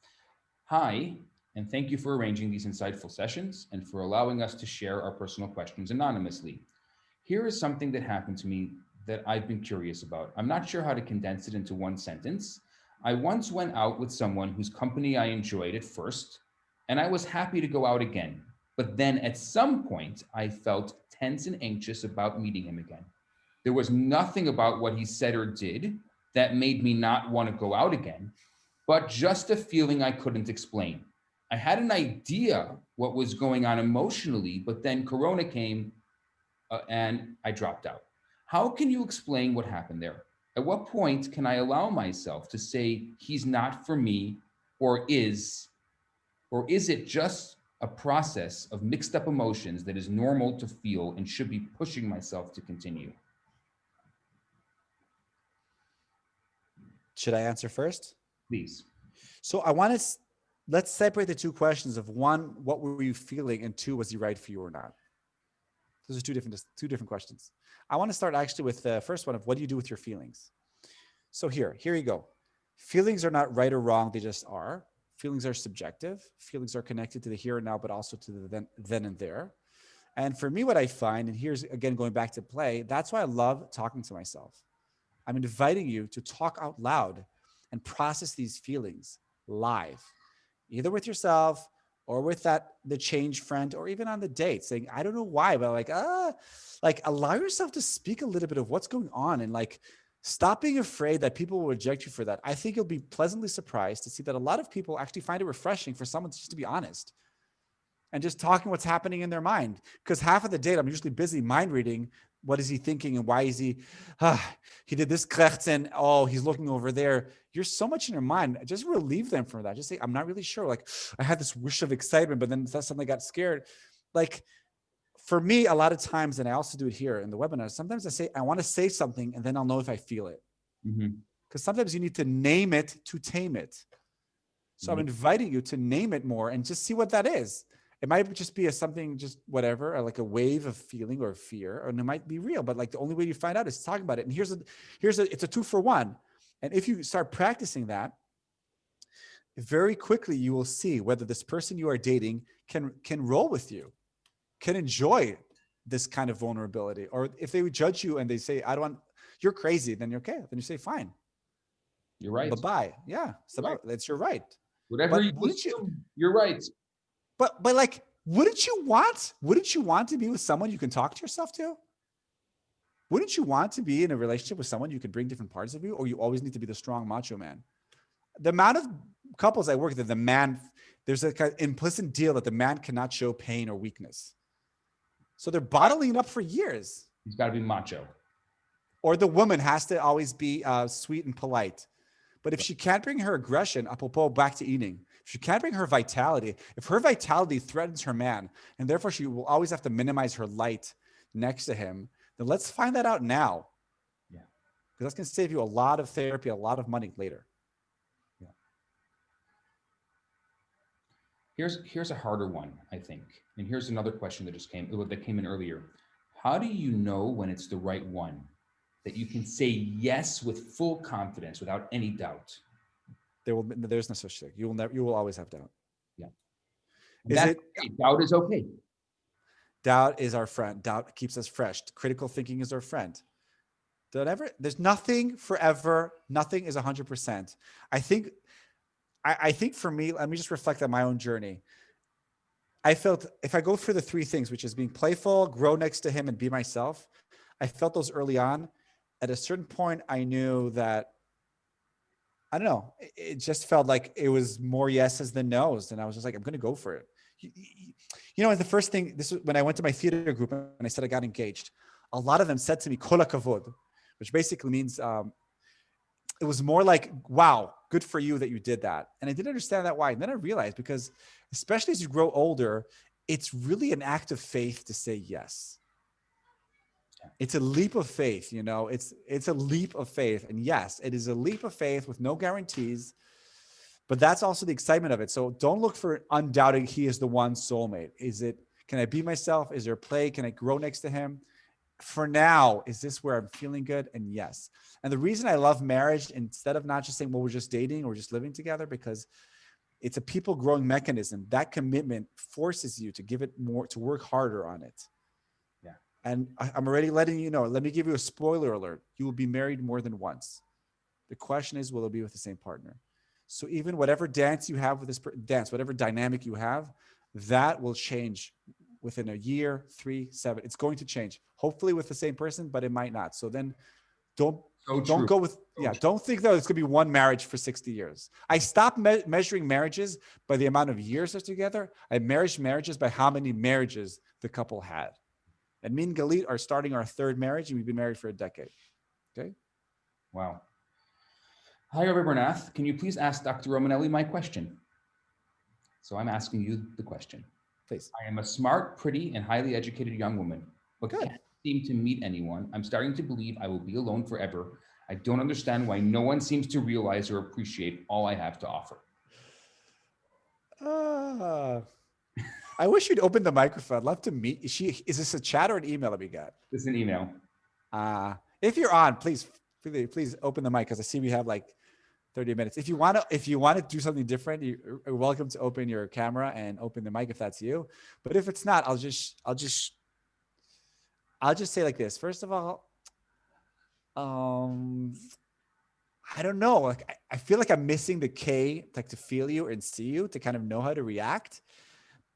Hi, and thank you for arranging these insightful sessions and for allowing us to share our personal questions anonymously. Here is something that happened to me that I've been curious about. I'm not sure how to condense it into one sentence. I once went out with someone whose company I enjoyed at first, and I was happy to go out again. But then at some point, I felt tense and anxious about meeting him again. There was nothing about what he said or did that made me not want to go out again, but just a feeling I couldn't explain. I had an idea what was going on emotionally, but then Corona came and I dropped out. How can you explain what happened there? At what point can I allow myself to say he's not for me, or is it just a process of mixed up emotions that is normal to feel and should be pushing myself to continue? Should I answer first? Please. So let's separate the two questions of one, what were you feeling? And two, was he right for you or not? Those are two different questions. I want to start actually with the first one of what do you do with your feelings? So here you go. Feelings are not right or wrong. They just are. Feelings are subjective. Feelings are connected to the here and now, but also to the then and there. And for me, what I find, and here's again, going back to play, that's why I love talking to myself. I'm inviting you to talk out loud and process these feelings live, either with yourself or with the change friend, or even on the date, saying, I don't know why, but like allow yourself to speak a little bit of what's going on, and like stop being afraid that people will reject you for that. I think you'll be pleasantly surprised to see that a lot of people actually find it refreshing for someone just to be honest and just talking what's happening in their mind. Because half of the date, I'm usually busy mind reading. What is he thinking? And why is he did this krechten. Oh, he's looking over there. You're so much in your mind. Just relieve them from that. Just say, I'm not really sure. Like, I had this wish of excitement, but then suddenly got scared. Like, for me, a lot of times, and I also do it here in the webinar, sometimes I say, I want to say something, and then I'll know if I feel it. Because sometimes you need to name it to tame it. So I'm inviting you to name it more and just see what that is. It might just be something, just whatever, or like a wave of feeling or fear, and it might be real, but like the only way you find out is talking about it. And it's a 2-for-1. And if you start practicing that, very quickly you will see whether this person you are dating can roll with you, can enjoy this kind of vulnerability. Or if they would judge you and they say, you're crazy, then you're okay. Then you say, fine. You're right. Bye-bye. Yeah. That's your right. Whatever you're right. But like, wouldn't you want to be with someone you can talk to yourself to? Wouldn't you want to be in a relationship with someone you can bring different parts of you, or you always need to be the strong macho man? The amount of couples I work with, there's a kind of implicit deal that the man cannot show pain or weakness. So they're bottling it up for years. He's got to be macho. Or the woman has to always be sweet and polite. But if she can't bring her aggression, apropos back to eating, if she can't bring her vitality, if her vitality threatens her man, and therefore she will always have to minimize her light next to him, then let's find that out now. Yeah. Because that's going to save you a lot of therapy, a lot of money later. Yeah. Here's a harder one, I think. And here's another question that came in earlier. How do you know when it's the right one, that you can say yes with full confidence without any doubt? There's no such thing. You will always have doubt. Yeah. Doubt is okay. Doubt is our friend. Doubt keeps us fresh. Critical thinking is our friend. There's nothing forever. Nothing is 100%. I think for me, let me just reflect on my own journey. I felt if I go through the 3 things, which is being playful, grow next to him, and be myself, I felt those early on. At a certain point, I knew that, I don't know, it just felt like it was more yeses than nos. And I was just like, I'm going to go for it. And the first thing, this was when I went to my theater group and I said I got engaged. A lot of them said to me, kol hakavod, which basically means it was more like, wow, good for you that you did that. And I didn't understand that why. And then I realized, because especially as you grow older, it's really an act of faith to say yes. It's a leap of faith, it's a leap of faith. And yes, it is a leap of faith with no guarantees, but that's also the excitement of it. So don't look for undoubting he is the one soulmate. Can I be myself? Is there play? Can I grow next to him? For now, is this where I'm feeling good? And yes. And the reason I love marriage, instead of not just saying, well, we're just dating or just living together, because it's a people growing mechanism. That commitment forces you to give it more, to work harder on it. Yeah. And I'm already letting you know, let me give you a spoiler alert. You will be married more than once. The question is, will it be with the same partner? So even whatever dance you have with this dance, whatever dynamic you have, that will change within a year, 3, 7. It's going to change. Hopefully with the same person, but it might not. So then don't go with, don't think that it's going to be one marriage for 60 years. I stopped measuring marriages by the amount of years they're together. I measured marriages by how many marriages the couple had. And me and Galit are starting our 3rd marriage, and we've been married for a decade. Okay. Wow. Hi, Rabbi Bernath. Can you please ask Dr. Romanelli my question? So I'm asking you the question. Please. I am a smart, pretty, and highly educated young woman, but can't seem to meet anyone. I'm starting to believe I will be alone forever. I don't understand why no one seems to realize or appreciate all I have to offer. I wish you'd open the microphone. I'd love to meet. Is this a chat or an email that we got? This is an email. If you're on, please open the mic, because I see we have like 30 minutes. If you want to do something different, you're welcome to open your camera and open the mic if that's you. But if it's not, I'll just say like this. First of all, I don't know. Like I feel like I'm missing the K, like to feel you and see you, to kind of know how to react.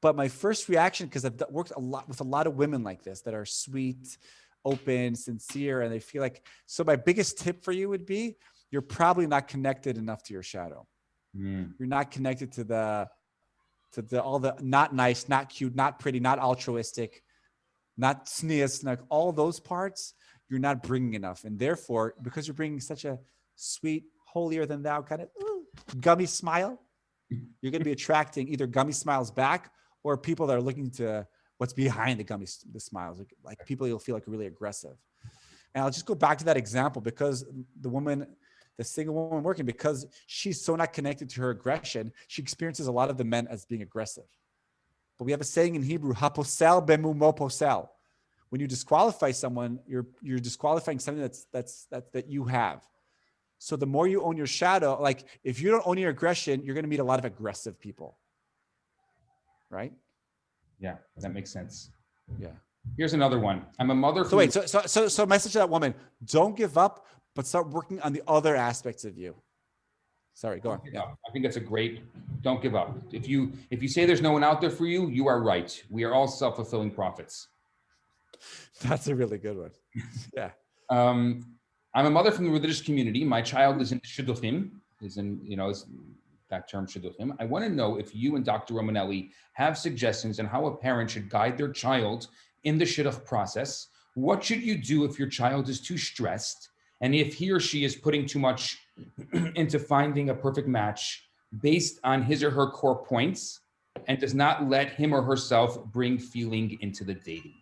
But my first reaction, because I've worked a lot with a lot of women like this that are sweet, open, sincere, and they feel like, so my biggest tip for you would be, you're probably not connected enough to your shadow. You're not connected to all the not nice, not cute, not pretty, not altruistic, not sneers, like all those parts, you're not bringing enough. And therefore, because you're bringing such a sweet, holier than thou kind of gummy smile, you're going to be attracting either gummy smiles back, or people that are looking to what's behind the smiles, like people you'll feel like really aggressive. And I'll just go back to that example, because the single woman working, because she's so not connected to her aggression, she experiences a lot of the men as being aggressive. But we have a saying in Hebrew, haposel bemumo posel. When you disqualify someone, you're disqualifying something that you have. So the more you own your shadow, like if you don't own your aggression, you're going to meet a lot of aggressive people. Right? Yeah, that makes sense. Yeah. Here's another one. I'm a mother. So wait, so message to that woman: don't give up, but start working on the other aspects of you. Sorry, go on. Yeah. I think that's a great. Don't give up. If you say there's no one out there for you, you are right. We are all self-fulfilling prophets. That's a really good one. Yeah. I'm a mother from the religious community. My child is in shidduchim. That term shidduchim. I want to know if you and Dr. Romanelli have suggestions on how a parent should guide their child in the shidduch process. What should you do if your child is too stressed, and if he or she is putting too much into finding a perfect match based on his or her core points, and does not let him or herself bring feeling into the dating?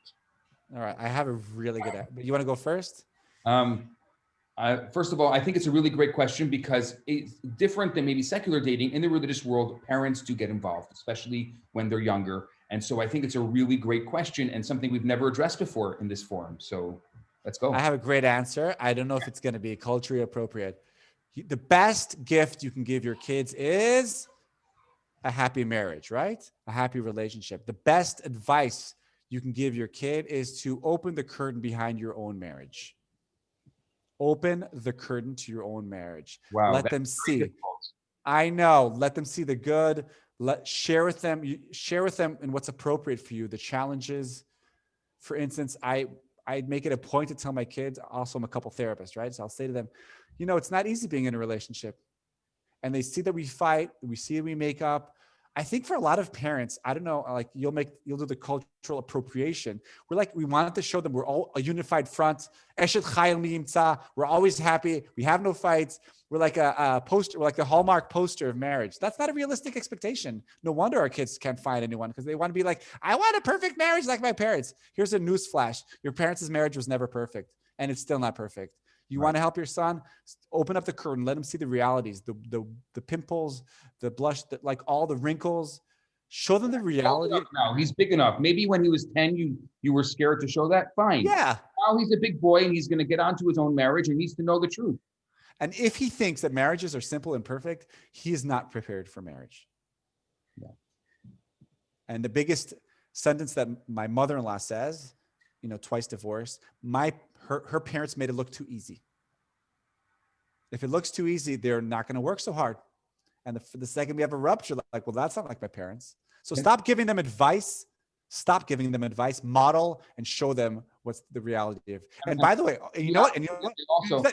All right, I have a really good answer. You want to go first? First of all, I think it's a really great question, because it's different than maybe secular dating. In the religious world, parents do get involved, especially when they're younger. And so I think it's a really great question, and something we've never addressed before in this forum. So let's go. I have a great answer. I don't know if it's going to be culturally appropriate. The best gift you can give your kids is a happy marriage, right? A happy relationship. The best advice you can give your kid is to open the curtain behind your own marriage. Open the curtain to your own marriage. Wow, let them see. Difficult. I know. Let them see the good. Share with them in what's appropriate for you, the challenges. For instance, I make it a point to tell my kids, also I'm a couple therapist, right? So I'll say to them, it's not easy being in a relationship. And they see that we fight, we see that we make up. I think for a lot of parents, I don't know, like you'll do the cultural appropriation. We wanted to show them we're all a unified front. We're always happy. We have no fights. We're like a poster. We're like the Hallmark poster of marriage. That's not a realistic expectation. No wonder our kids can't find anyone, because they want to be like, I want a perfect marriage like my parents. Here's a news flash. Your parents' marriage was never perfect, and it's still not perfect. You want to help your son? Open up the curtain. Let him see the realities, the pimples, the blush, like all the wrinkles. Show them the reality. Now he's big enough. Maybe when he was 10, you were scared to show that. Fine. Yeah. Now he's a big boy and he's going to get onto his own marriage and needs to know the truth. And if he thinks that marriages are simple and perfect, he is not prepared for marriage. Yeah. And the biggest sentence that my mother-in-law says, twice divorced, her parents made it look too easy. If it looks too easy, they're not going to work so hard. And the second we have a rupture, like, well, that's not like my parents. So stop giving them advice. Stop giving them advice. Model and show them what's the reality of. And by the way, you know what? And you know what? Also,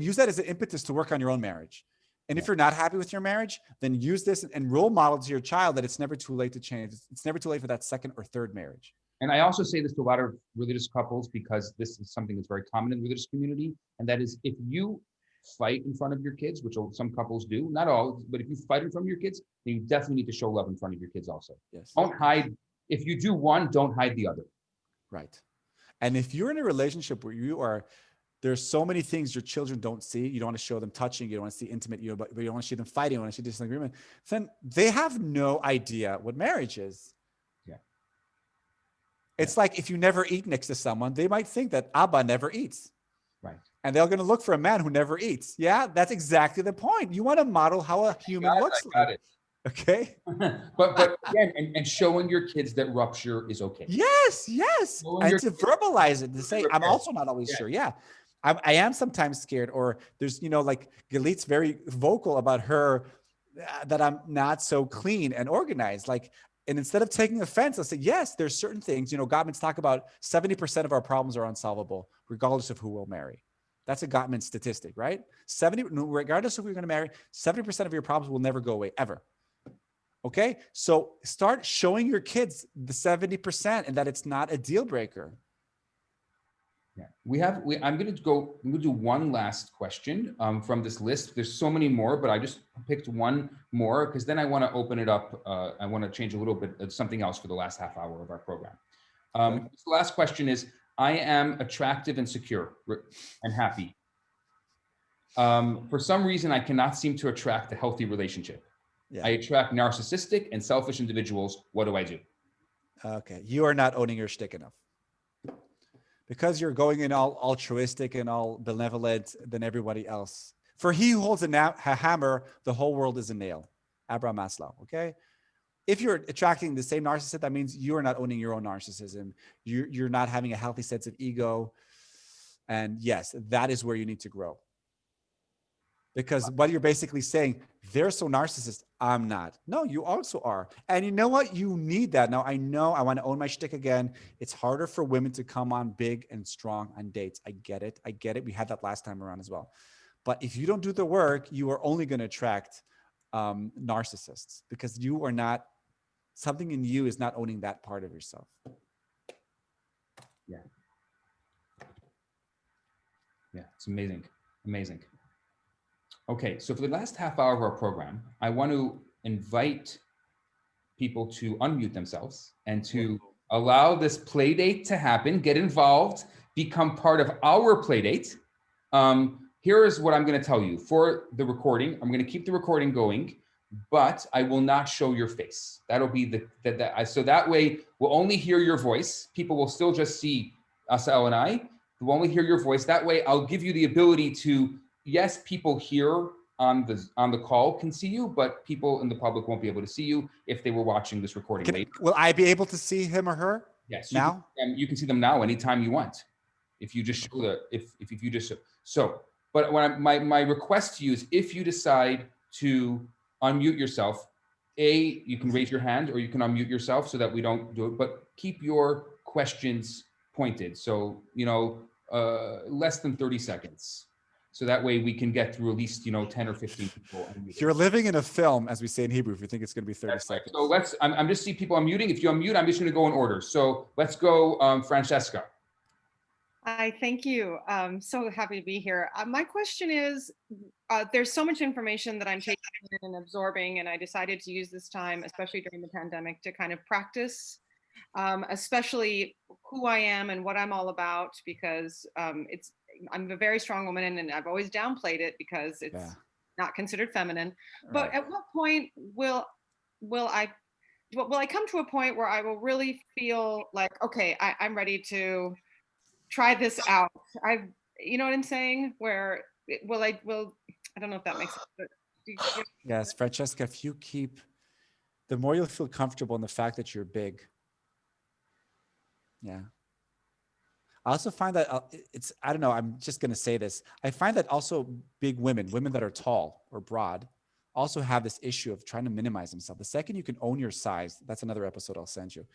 use that as an impetus to work on your own marriage. And if you're not happy with your marriage, then use this and role model to your child that it's never too late to change. It's never too late for that second or third marriage. And I also say this to a lot of religious couples because this is something that's very common in the religious community. And that is, if you fight in front of your kids, which some couples do, not all, but if you fight in front of your kids, then you definitely need to show love in front of your kids also. Yes. Don't hide. If you do one, don't hide the other. Right. And if you're in a relationship where there's so many things your children don't see, you don't want to show them touching, you don't want to see intimate, but you don't want to see them fighting, you want to see disagreement, then they have no idea what marriage is. Yeah. It's like if you never eat next to someone, they might think that Abba never eats. Right. And they're going to look for a man who never eats. Yeah, that's exactly the point. You want to model how a human looks like. It. Okay. but again, and showing your kids that rupture is okay. Yes. And to verbalize it, to say, I'm also not always sure. Yeah. I am sometimes scared, or there's, like Galit's very vocal about her, that I'm not so clean and organized. And instead of taking offense, I'll say, yes, there's certain things, Gottman's talk about 70% of our problems are unsolvable, regardless of who we'll marry. That's a Gottman statistic, right? Regardless of who you're going to marry, 70% of your problems will never go away, ever. Okay. So start showing your kids the 70% and that it's not a deal breaker. Yeah, I'm going to do one last question from this list. There's so many more, but I just picked one more because then I want to open it up. I want to change a little bit of something else for the last half hour of our program. The last question is, I am attractive and secure and happy. For some reason, I cannot seem to attract a healthy relationship. Yeah. I attract narcissistic and selfish individuals. What do I do? Okay. You are not owning your shtick enough. Because you're going in all altruistic and all benevolent than everybody else. For he who holds a hammer, the whole world is a nail. Abraham Maslow, okay? If you're attracting the same narcissist, that means you are not owning your own narcissism. You're not having a healthy sense of ego. And yes, that is where you need to grow. Because what you're basically saying, they're so narcissist, I'm not. No, you also are. And you know what? You need that. Now, I know I want to own my shtick again. It's harder for women to come on big and strong on dates. I get it. We had that last time around as well. But if you don't do the work, you are only going to attract narcissists because you are not, something in you is not owning that part of yourself. Yeah. Yeah, it's amazing. Amazing. Okay, so for the last half hour of our program, I want to invite people to unmute themselves and to allow this play date to happen, get involved, become part of our play date. Here is what I'm going to tell you. For the recording, I'm going to keep the recording going, but I will not show your face. That'll be so that way we'll only hear your voice. People will still just see Assael and I. We'll only hear your voice. That way I'll give you the ability to, yes, people here on the call can see you, but people in the public won't be able to see you if they were watching this recording later. Will I be able to see him or her? Yes. Now? You can see them now anytime you want. If you just show if you just so. But my request to you is, if you decide to unmute yourself, you can raise your hand or you can unmute yourself so that we don't do it. But keep your questions pointed. So less than 30 seconds. So that way we can get through at least 10 or 15 people. You're living in a film, as we say in Hebrew, if you think it's going to be 30 seconds. Right. So I'm just see people unmuting. If you unmute, I'm just going to go in order. So let's go, Francesca. Hi, thank you. I'm so happy to be here. My question is, there's so much information that I'm taking in and absorbing, and I decided to use this time, especially during the pandemic, to kind of practice, especially who I am and what I'm all about, because I'm a very strong woman, and I've always downplayed it because it's not considered feminine. But at what point will I will I come to a point where I will really feel like, okay, I'm ready to try this out? You know what I'm saying? Where I don't know if that makes sense, but Yes, Francesca, if you keep, the more you'll feel comfortable in the fact that you're big. Yeah. I also find that I don't know, I'm just going to say this. I find that also big women that are tall or broad, also have this issue of trying to minimize themselves. The second you can own your size, that's another episode I'll send you.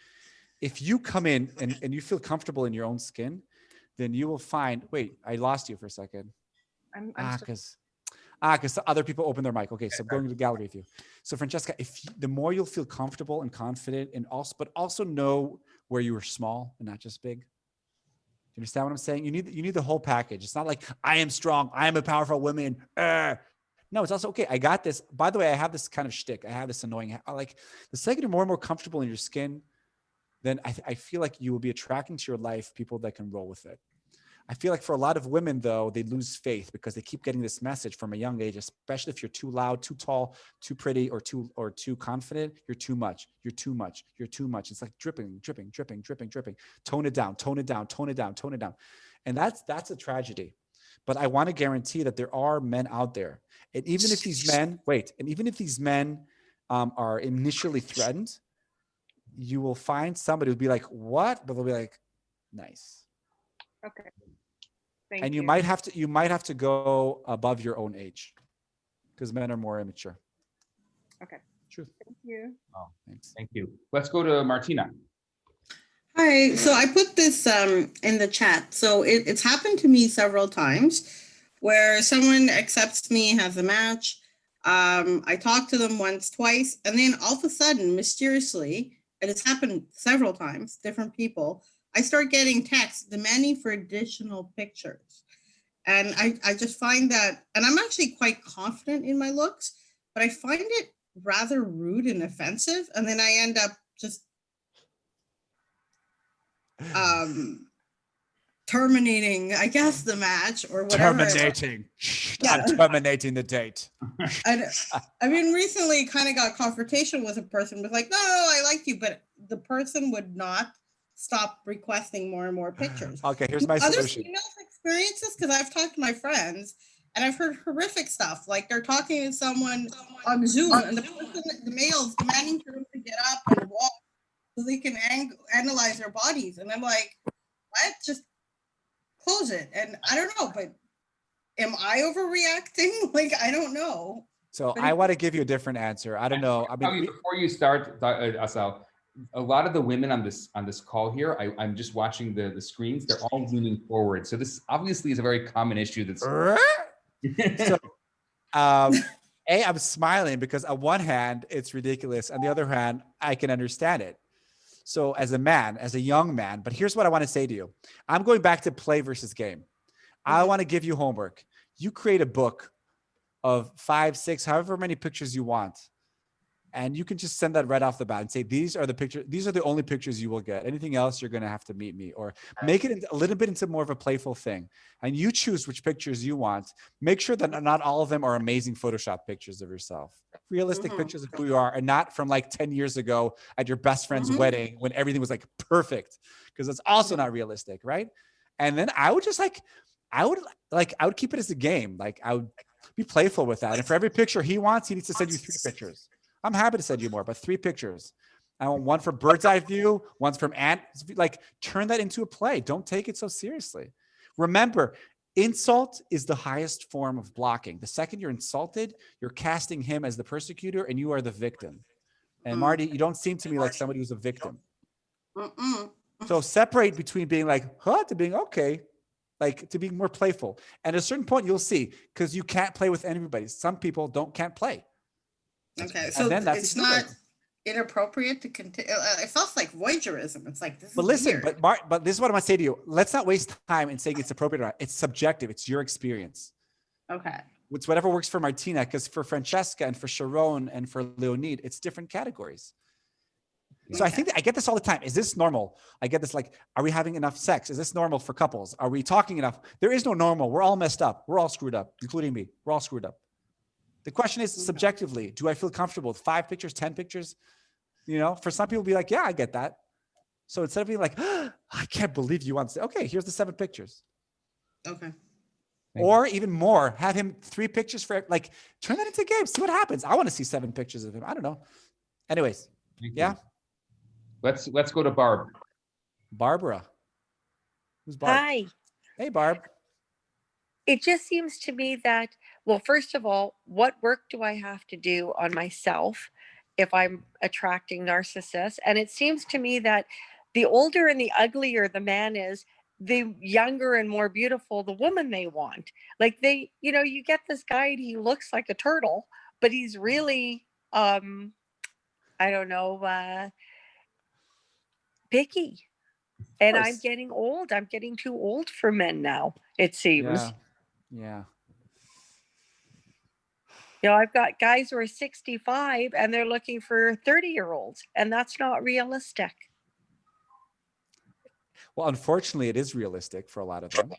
If you come in and you feel comfortable in your own skin, then you will find, wait, I lost you for a second. Because other people open their mic. Okay, so I'm going to the gallery with you. So Francesca, the more you'll feel comfortable and confident, and also know where you are small and not just big. Do you understand what I'm saying? You need the whole package. It's not like I am strong, I am a powerful woman. No, it's also okay. I got this. By the way, I have this kind of shtick. I have this annoying. Like the second you're more and more comfortable in your skin, then I feel like you will be attracting to your life people that can roll with it. I feel like for a lot of women, though, they lose faith because they keep getting this message from a young age, especially if you're too loud, too tall, too pretty, or too confident. You're too much. You're too much. You're too much. It's like dripping, dripping, dripping, dripping, dripping. Tone it down, tone it down, tone it down, tone it down. And that's a tragedy. But I want to guarantee that there are men out there. And even if these men, are initially threatened, you will find somebody who'll be like, what? But they'll be like, nice. Okay. And you might have to go above your own age because men are more immature. Okay. True. Thank you. Oh, thanks. Thank you. Let's go to Martina. Hi. So I put this in the chat. So it's happened to me several times where someone accepts me, has a match. I talk to them once, twice, and then all of a sudden, mysteriously, and it's happened several times, different people, I start getting texts demanding for additional pictures. And I just find that, and I'm actually quite confident in my looks, but I find it rather rude and offensive. And then I end up just terminating, I guess, the match or whatever. Terminating. Yeah. I'm terminating the date. I mean, recently kind of got confrontation with a person was like, no, I like you, but the person would not stop requesting more and more pictures. Okay, here's my solution. Other females experience this because I've talked to my friends and I've heard horrific stuff. Like they're talking to someone on Zoom and the male's demanding for them to get up and walk so they can analyze their bodies. And I'm like, what? Just close it. And I don't know, but am I overreacting? Like, I don't know. So I want to give you a different answer. I don't know. I mean, before you start, Assael, a lot of the women on this call here, I'm just watching the screens. They're all leaning forward. So this obviously is a very common issue. That's so, I'm smiling because on one hand it's ridiculous, on the other hand I can understand it. So as a young man, but here's what I want to say to you. I'm going back to play versus game. I want to give you homework. You create a book of 5, 6, however many pictures you want. And you can just send that right off the bat and say, these are the pictures. These are the only pictures you will get. Anything else, you're going to have to meet me, or make it a little bit into more of a playful thing. And you choose which pictures you want. Make sure that not all of them are amazing Photoshop pictures of yourself. Realistic pictures of who you are, and not from like 10 years ago at your best friend's wedding when everything was like perfect, because that's also not realistic. Right. And then I would keep it as a game. Like I would be playful with that. And for every picture he wants, he needs to send you 3 pictures. I'm happy to send you more, but 3 pictures. I want one for bird's eye view, one's from ant. Like, turn that into a play. Don't take it so seriously. Remember, insult is the highest form of blocking. The second you're insulted, you're casting him as the persecutor and you are the victim. And Marty, you don't seem to me like somebody who's a victim. So separate between being like, huh, to being okay, like to being more playful. And at a certain point, you'll see, because you can't play with everybody. Some people can't play. Okay, so it's not inappropriate to continue. It feels like voyeurism. It's like this. But listen, weird. but this is what I'm gonna say to you. Let's not waste time in saying it's appropriate or not. It's subjective. It's your experience. Okay. It's whatever works for Martina, because for Francesca and for Sharon and for Leonid, it's different categories. So I think I get this all the time. Is this normal? I get this like, are we having enough sex? Is this normal for couples? Are we talking enough? There is no normal. We're all messed up. We're all screwed up, including me. We're all screwed up. The question is subjectively, do I feel comfortable with 5 pictures, 10 pictures? for some people be like, yeah, I get that. So instead of being like, I can't believe you want to say, okay, here's the 7 pictures. Okay. Or even more, have him 3 pictures for, like, turn that into a game. See what happens. I want to see 7 pictures of him. I don't know. Anyways, yeah. Let's go to Barb. Barbara. Who's Barb? Hi. Hey, Barb. It just seems to me that, well, first of all, what work do I have to do on myself if I'm attracting narcissists? And it seems to me that the older and the uglier the man is, the younger and more beautiful the woman they want. Like you get this guy and he looks like a turtle, but he's really, I don't know, picky. And I'm getting old. I'm getting too old for men now, it seems. Yeah. I've got guys who are 65 and they're looking for 30-year-olds, and that's not realistic. Well, unfortunately, it is realistic for a lot of them.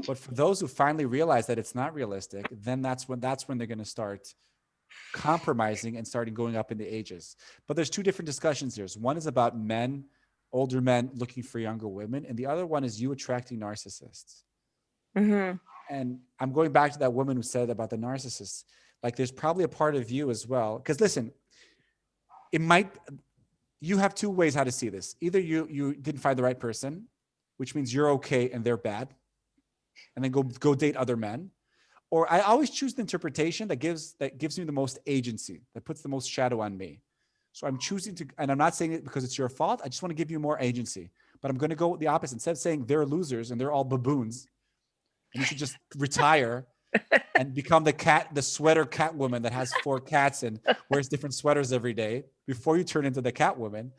But for those who finally realize that it's not realistic, then that's when they're going to start compromising and starting going up in the ages. But there's 2 different discussions here. One is about men, older men looking for younger women, and the other one is you attracting narcissists. Mm-hmm. And I'm going back to that woman who said about the narcissists. Like, there's probably a part of you as well. Because listen, you have 2 ways how to see this. Either you didn't find the right person, which means you're okay and they're bad, and then go date other men. Or I always choose the interpretation that gives me the most agency, that puts the most shadow on me. So I'm choosing to, and I'm not saying it because it's your fault. I just want to give you more agency. But I'm going to go with the opposite. Instead of saying they're losers and they're all baboons, and you should just retire and become the sweater cat woman that has 4 cats and wears different sweaters every day before you turn into the cat woman.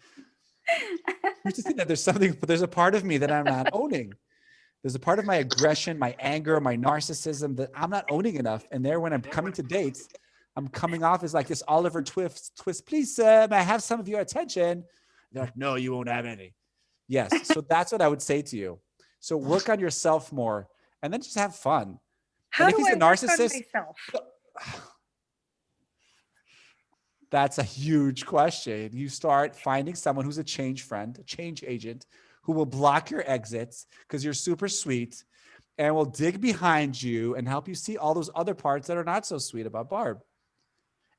You just think that there's a part of me that I'm not owning. There's a part of my aggression, my anger, my narcissism that I'm not owning enough. And there, when I'm coming to dates, I'm coming off as like this Oliver Twist. Please, may I have some of your attention? They're like, no, you won't have any. Yes. So that's what I would say to you. So work on yourself more and then just have fun. How and if do he's I a narcissist, work on myself? That's a huge question. You start finding someone who's a change friend, a change agent, who will block your exits because you're super sweet and will dig behind you and help you see all those other parts that are not so sweet about Barb.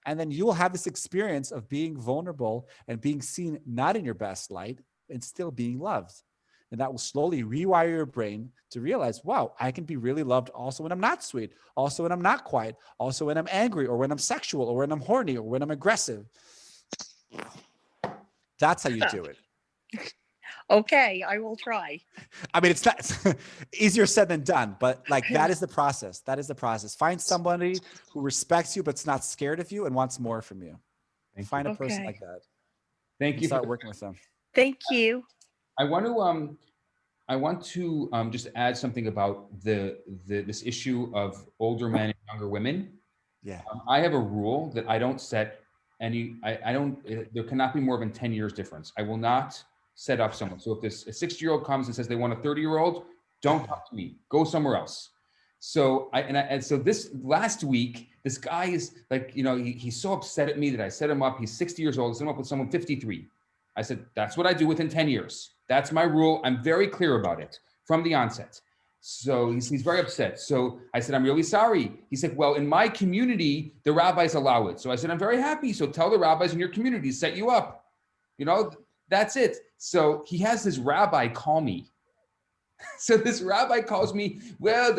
And then you will have this experience of being vulnerable and being seen not in your best light and still being loved. And that will slowly rewire your brain to realize, wow, I can be really loved also when I'm not sweet, also when I'm not quiet, also when I'm angry or when I'm sexual or when I'm horny or when I'm aggressive. That's how you do it. Okay, I will try. I mean, it's not easier said than done, but like that is the process. That is the process. Find somebody who respects you, but's not scared of you and wants more from you. Find a person like that. Thank you. Start working with them. Thank you. I want to just add something about this issue of older men and younger women. Yeah. I have a rule that I don't set any. There cannot be more than 10 years difference. I will not set up someone. So if a 60-year-old comes and says they want a 30-year-old, don't talk to me. Go somewhere else. So so this last week, this guy is like, he's so upset at me that I set him up. He's 60 years old. I set him up with someone 53. I said, that's what I do within 10 years. That's my rule. I'm very clear about it from the onset. So he's very upset. So I said, I'm really sorry. He said, well, in my community, the rabbis allow it. So I said, I'm very happy. So tell the rabbis in your community to set you up. That's it. So he has this rabbi call me. So this rabbi calls me, well,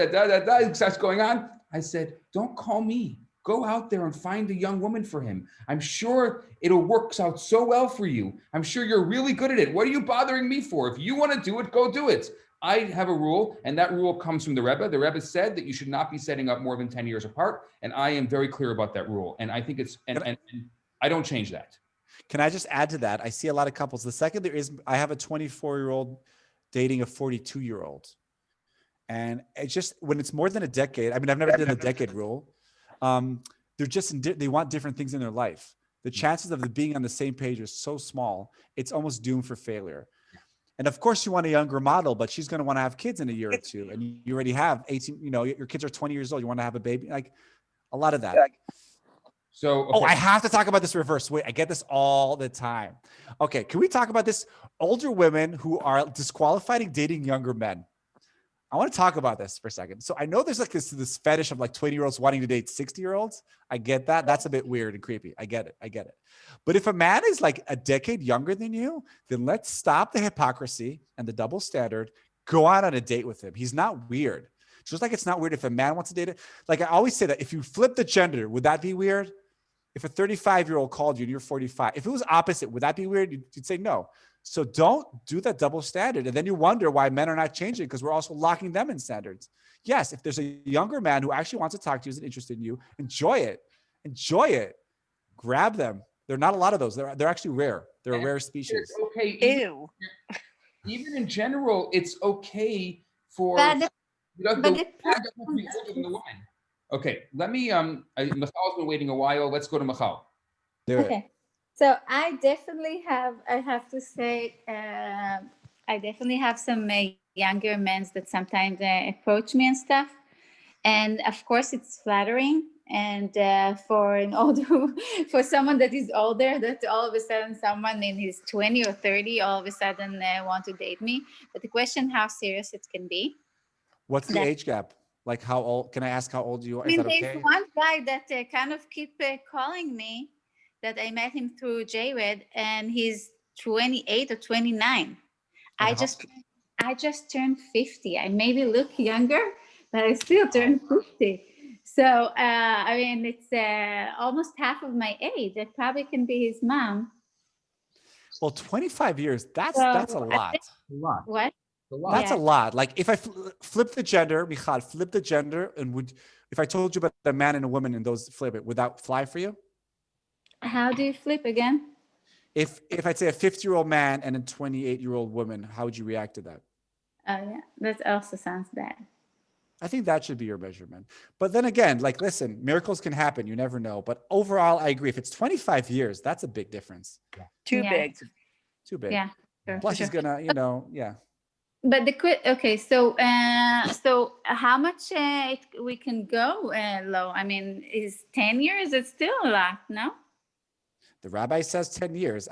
starts going on. I said, don't call me. Go out there and find a young woman for him. I'm sure it'll work out so well for you. I'm sure you're really good at it. What are you bothering me for? If you want to do it, go do it. I have a rule, and that rule comes from the Rebbe. The Rebbe said that you should not be setting up more than 10 years apart, and I am very clear about that rule. And I think and I don't change that. Can I just add to that? I see a lot of couples. The second I have a 24-year-old dating a 42-year-old. And it's just, when it's more than a decade, I mean, I've never done the decade rule. They want different things in their life. The chances of them being on the same page are so small, it's almost doomed for failure. And of course you want a younger model, but she's going to want to have kids in a year or two. And you already have 18, your kids are 20 years old. You want to have a baby, like a lot of that. So, Oh, okay. I have to talk about this reverse. Wait, I get this all the time. Okay, can we talk about this? Older women who are disqualified in dating younger men. I want to talk about this for a second. So I know there's like this fetish of like 20-year-olds wanting to date 60-year-olds. I get that. That's a bit weird and creepy. I get it. But if a man is like a decade younger than you, then let's stop the hypocrisy and the double standard. Go out on a date with him. He's not weird. Just like it's not weird if a man wants to date it. Like I always say that if you flip the gender, would that be weird? If a 35-year-old called you and you're 45, if it was opposite, would that be weird? You'd say no. So don't do that double standard. And then you wonder why men are not changing because we're also locking them in standards. Yes, if there's a younger man who actually wants to talk to you, is interested in you, enjoy it. Enjoy it. Grab them. There are not a lot of those. They're actually rare. They're a rare species. It's okay. Ew. Even in general, it's okay for But the but man the doesn't have to be older than the woman. Okay, let me, Michal's been waiting a while. Let's go to Michal. Do it. Okay. So I have to say, I definitely have some younger men that sometimes approach me and stuff. And of course it's flattering. And for an older, for someone that is older, that all of a sudden someone in his 20 or 30, all of a sudden want to date me. But the question, how serious it can be. What's the That- age gap? Like how old? Can I ask how old you are? I mean, Is that there's okay? one guy that kind of keep calling me, that I met him through JRED, and he's 28 or 29. I just turned 50. I maybe look younger, but I still turned 50. So I mean, it's almost half of my age. I probably can be his mom. Well, 25 years, that's So, a I lot. think- A lot. What? A lot. That's Yeah. a lot. Like if I flip the gender, Michal, flip the gender, and if I told you about a man and a woman and those flip it, would that fly for you? How do you flip again? If I'd say a 50-year-old man and a 28-year-old woman, how would you react to that? Oh yeah, that also sounds bad. I think that should be your measurement. But then again, like, listen, miracles can happen. You never know. But overall, I agree. If it's 25 years, that's a big difference. Too Yeah. big. Too big. Yeah. Sure, Plus, for he's sure. gonna, yeah. But okay, so how much we can go low? I mean, is 10 years? It's still a lot, no? The rabbi says 10 years.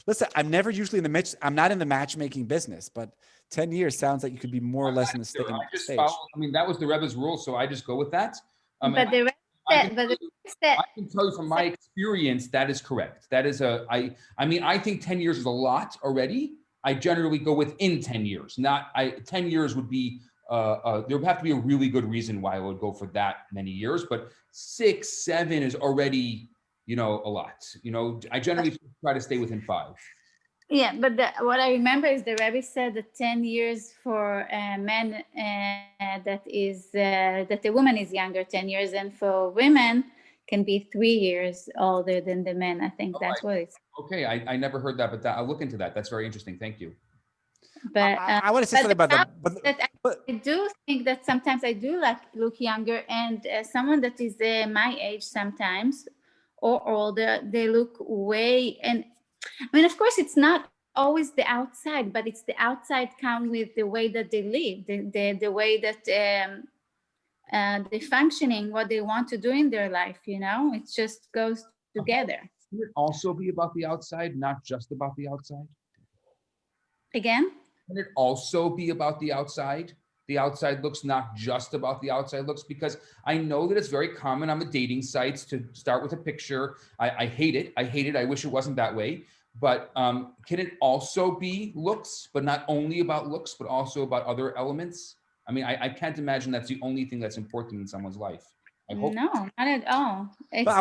Listen, I'm never usually I'm not in the matchmaking business, but 10 years sounds like you could be more or less in the stage. I just follow, I mean, that was the Rebbe's rule, so I just go with that. But the rest I can tell you from my experience, that is correct. That is I mean, I think 10 years is a lot already. I generally go within 10 years. 10 years would be, there would have to be a really good reason why I would go for that many years, but 6, 7 is already, a lot. I generally try to stay within 5. Yeah, but what I remember is the Rebbe said that 10 years for men, that the woman is younger 10 years, and for women can be 3 years older than the men. I think that's what it's. Okay, I never heard that, but I'll look into that. That's very interesting. Thank you. But I want to say something about that. I do think that sometimes I do look younger, and someone that is my age sometimes or older, they look way. And I mean, of course, it's not always the outside, but it's the outside come with the way that they live, the way that they're functioning, what they want to do in their life. It just goes together. Can it also be about the outside, not just about the outside? Again? Can it also be about the outside? The outside looks, not just about the outside looks, because I know that it's very common on the dating sites to start with a picture. I hate it. I wish it wasn't that way. But can it also be looks, but not only about looks, but also about other elements? I mean, I can't imagine that's the only thing that's important in someone's life. I hope. No, not at all. But I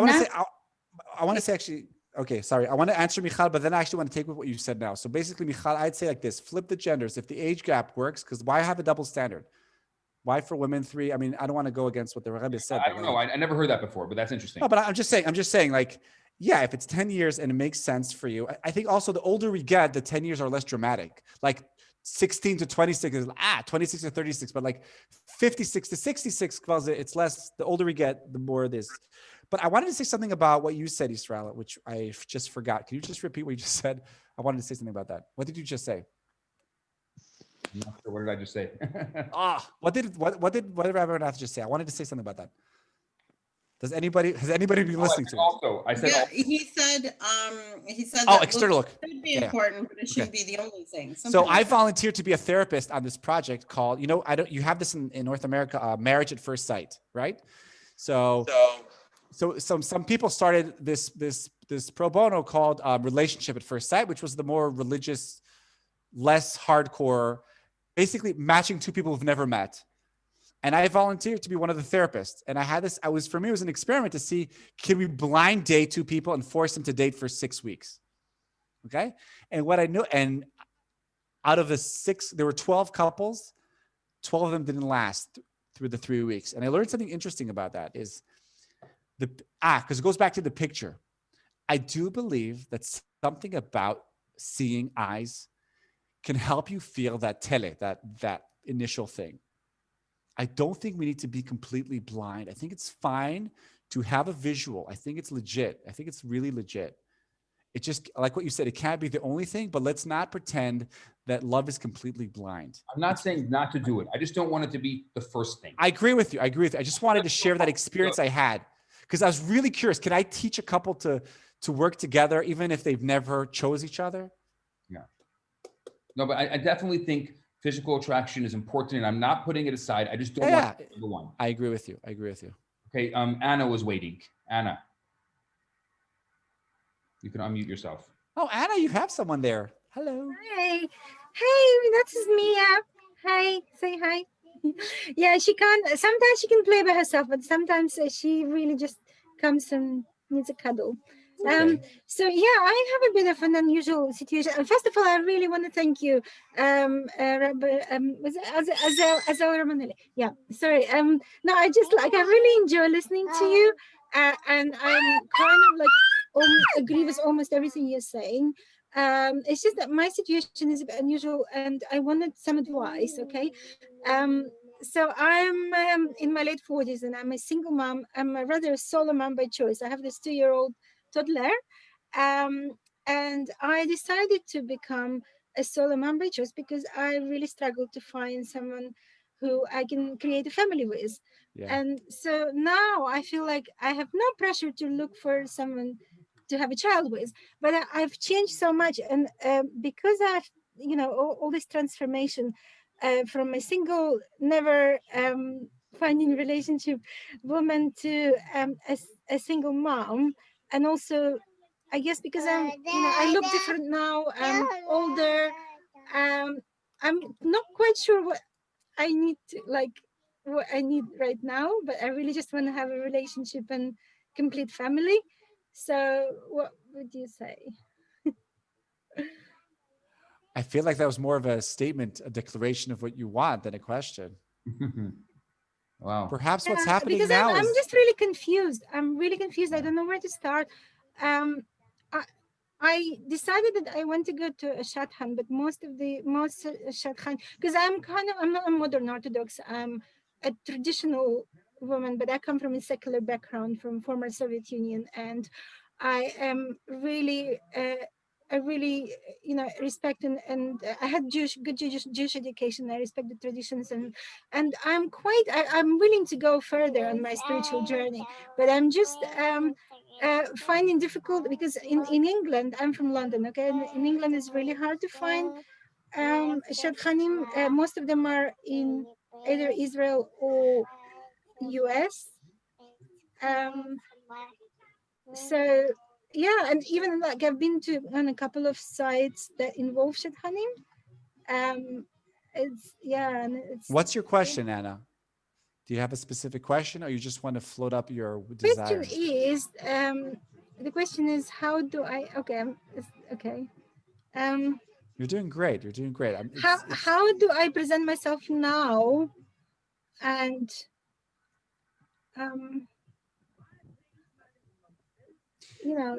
want to say actually, okay, sorry. I want to answer Michal, but then I actually want to take with what you said now. So basically, Michal, I'd say like this, flip the genders. If the age gap works, because why have a double standard? Why for women 3? I mean, I don't want to go against what the Rebbe said. I don't know. I never heard that before, but that's interesting. No, but I'm just saying like, yeah, if it's 10 years and it makes sense for you, I think also the older we get, the 10 years are less dramatic. Like 16 to 26 is 26 to 36, but like 56 to 66, it's less. The older we get, the more it is. But I wanted to say something about what you said, Yisroel, which I just forgot. Can you just repeat what you just said? I wanted to say something about that. What did you just say? I'm not sure. What did I just say? What did Rabbi Bernath just say? I wanted to say something about that. Has anybody been listening to this? Also, I said, Yeah, he said Oh, that external look. should be Yeah. important, but it shouldn't Okay. be the only thing. So Something I like that. volunteered to be a therapist on this project called, you have this in North America, Marriage at First Sight, right? So some people started this pro bono called Relationship at First Sight, which was the more religious, less hardcore, basically matching two people who've never met. And I volunteered to be one of the therapists. And for me, it was an experiment to see, can we blind date two people and force them to date for 6 weeks? Okay. And what I knew, and out of the 6, there were 12 couples, 12 of them didn't last through the 3 weeks. And I learned something interesting about that is because it goes back to the picture. I do believe that something about seeing eyes can help you feel that that initial thing. I don't think we need to be completely blind. I think it's fine to have a visual. I think it's legit. I think it's really legit. It just, like what you said, it can't be the only thing, but let's not pretend that love is completely blind. I'm not saying not to do it. I just don't want it to be the first thing. I agree with you. I just wanted to share that experience I had because I was really curious. Can I teach a couple to work together even if they've never chose each other? Yeah. No, but I definitely think physical attraction is important, and I'm not putting it aside. I just don't want it to be the one. I agree with you. Okay, Anna was waiting. Anna, you can unmute yourself. Oh, Anna, you have someone there. Hello. Hi. Hey, that is Mia. Hi. Say hi. Yeah, sometimes she can play by herself, but sometimes she really just comes and needs a cuddle. Okay. So yeah, I have a bit of an unusual situation. First of all, I really want to thank you, Rabbi, was it Assael Romanelli? Yeah, sorry. No, I really enjoy listening to you, and I'm kind of like agree with almost everything you're saying. It's just that my situation is a bit unusual, and I wanted some advice. Okay. So I'm in my late 40s, and I'm a single mom. I'm a rather solo mom by choice. I have this 2-year-old toddler, and I decided to become a solo mom by choice because I really struggled to find someone who I can create a family with. Yeah. And so now I feel like I have no pressure to look for someone to have a child with, but I've changed so much, and because I've all this transformation from a single, never finding relationship woman to a single mom, and also I guess because I look different now, I'm older, I'm not quite sure what I need right now, but I really just want to have a relationship and complete family. So what would you say? I feel like that was more of a statement, a declaration of what you want than a question. Wow. Perhaps what's happening because now I'm is just really confused. I'm really confused. I don't know where to start. I decided that I want to go to a shadchan, but most shadchan, because I'm not a modern Orthodox. I'm a traditional woman, but I come from a secular background from former Soviet Union, and I am really, I really, respect and I had good Jewish education. I respect the traditions, and I'm willing to go further on my spiritual journey, but I'm just finding difficult because in England, I'm from London, okay, and in England it's really hard to find shadchanim. Most of them are in either Israel or US. So yeah, and even like I've been on a couple of sites that involve shadchanim. And it's. What's your question, Anna? Do you have a specific question, or you just want to float up your Question desires? is, the question is, how do I? Okay. You're doing great. How do I present myself now, and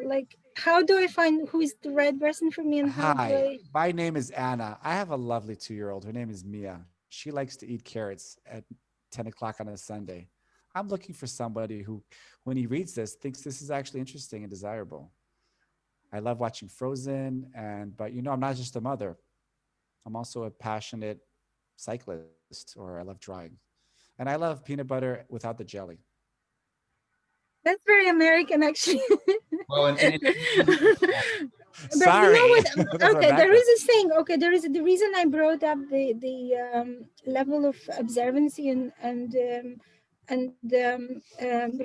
like how do I find who is the right person for me, and how do I? My name is Anna. I have a lovely 2-year-old. Her name is Mia. She likes to eat carrots at 10 o'clock on a Sunday. I'm looking for somebody who, when he reads this, thinks this is actually interesting and desirable. I love watching Frozen, but I'm not just a mother. I'm also a passionate cyclist, or I love drawing. And I love peanut butter without the jelly. That's very American, actually. Well, But Sorry. you know what? That's my Okay, there background. is this thing. Okay, there is the reason I brought up the level of observancy and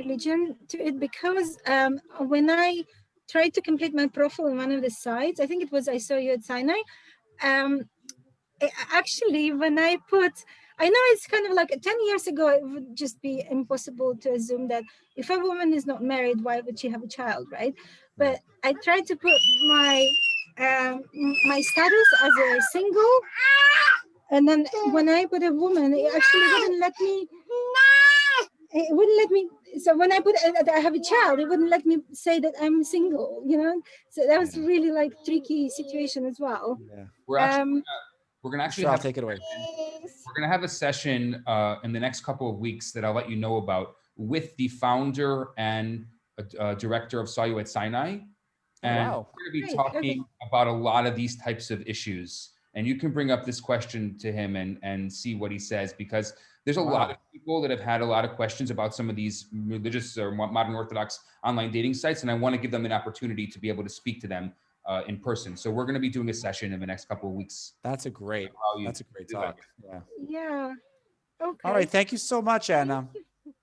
religion to it, because when I tried to complete my profile on one of the sites, I think it was I Saw You at Sinai. Actually, when I put, I know it's kind of like 10 years ago, it would just be impossible to assume that if a woman is not married, why would she have a child, right? But I tried to put my status as a single, and then when I put a woman, it actually wouldn't let me. It wouldn't let me. So when I put that I have a child, it wouldn't let me say that I'm single. You know, so that was really like tricky situation as well. Yeah. We're gonna actually I'll take it away. We're gonna have a session in the next couple of weeks that I'll let you know about with the founder and director of Saw You at Sinai, and Wow. we're gonna be talking about a lot of these types of issues. And you can bring up this question to him and see what he says, because there's a lot of people that have had a lot of questions about some of these religious or modern Orthodox online dating sites, and I want to give them an opportunity to be able to speak to them in person. So we're going to be doing a session in the next couple of weeks. That's a great talk. Yeah. Yeah. Okay. All right. Thank you so much, Anna.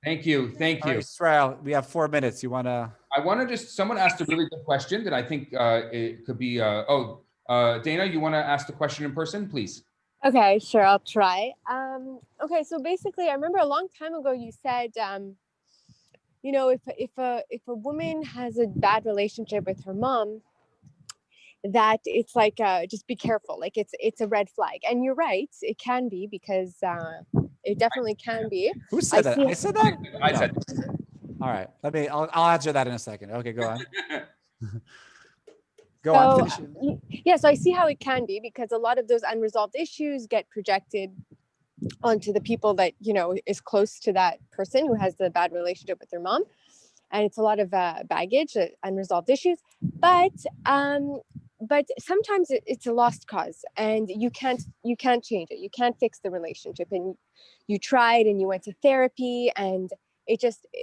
Thank you. Thank you. All right, Yisroel, we have 4 minutes. You want to? I want to just, someone asked a really good question that I think it could be, Dana, you want to ask the question in person, please? Okay, sure, I'll try. Okay, so basically, I remember a long time ago you said, you know, if a woman has a bad relationship with her mom, that it's like just be careful, like it's a red flag. And you're right, it can be, because it definitely can be. Who said that? I said that. I said. All right, I'll answer that in a second. Okay, go on. Go on, finish. Yeah, so I see how it can be, because a lot of those unresolved issues get projected onto the people that, you know, is close to that person who has the bad relationship with their mom. And it's a lot of baggage, unresolved issues. But sometimes it's a lost cause, and you can't change it. You can't fix the relationship. And you tried, and you went to therapy, and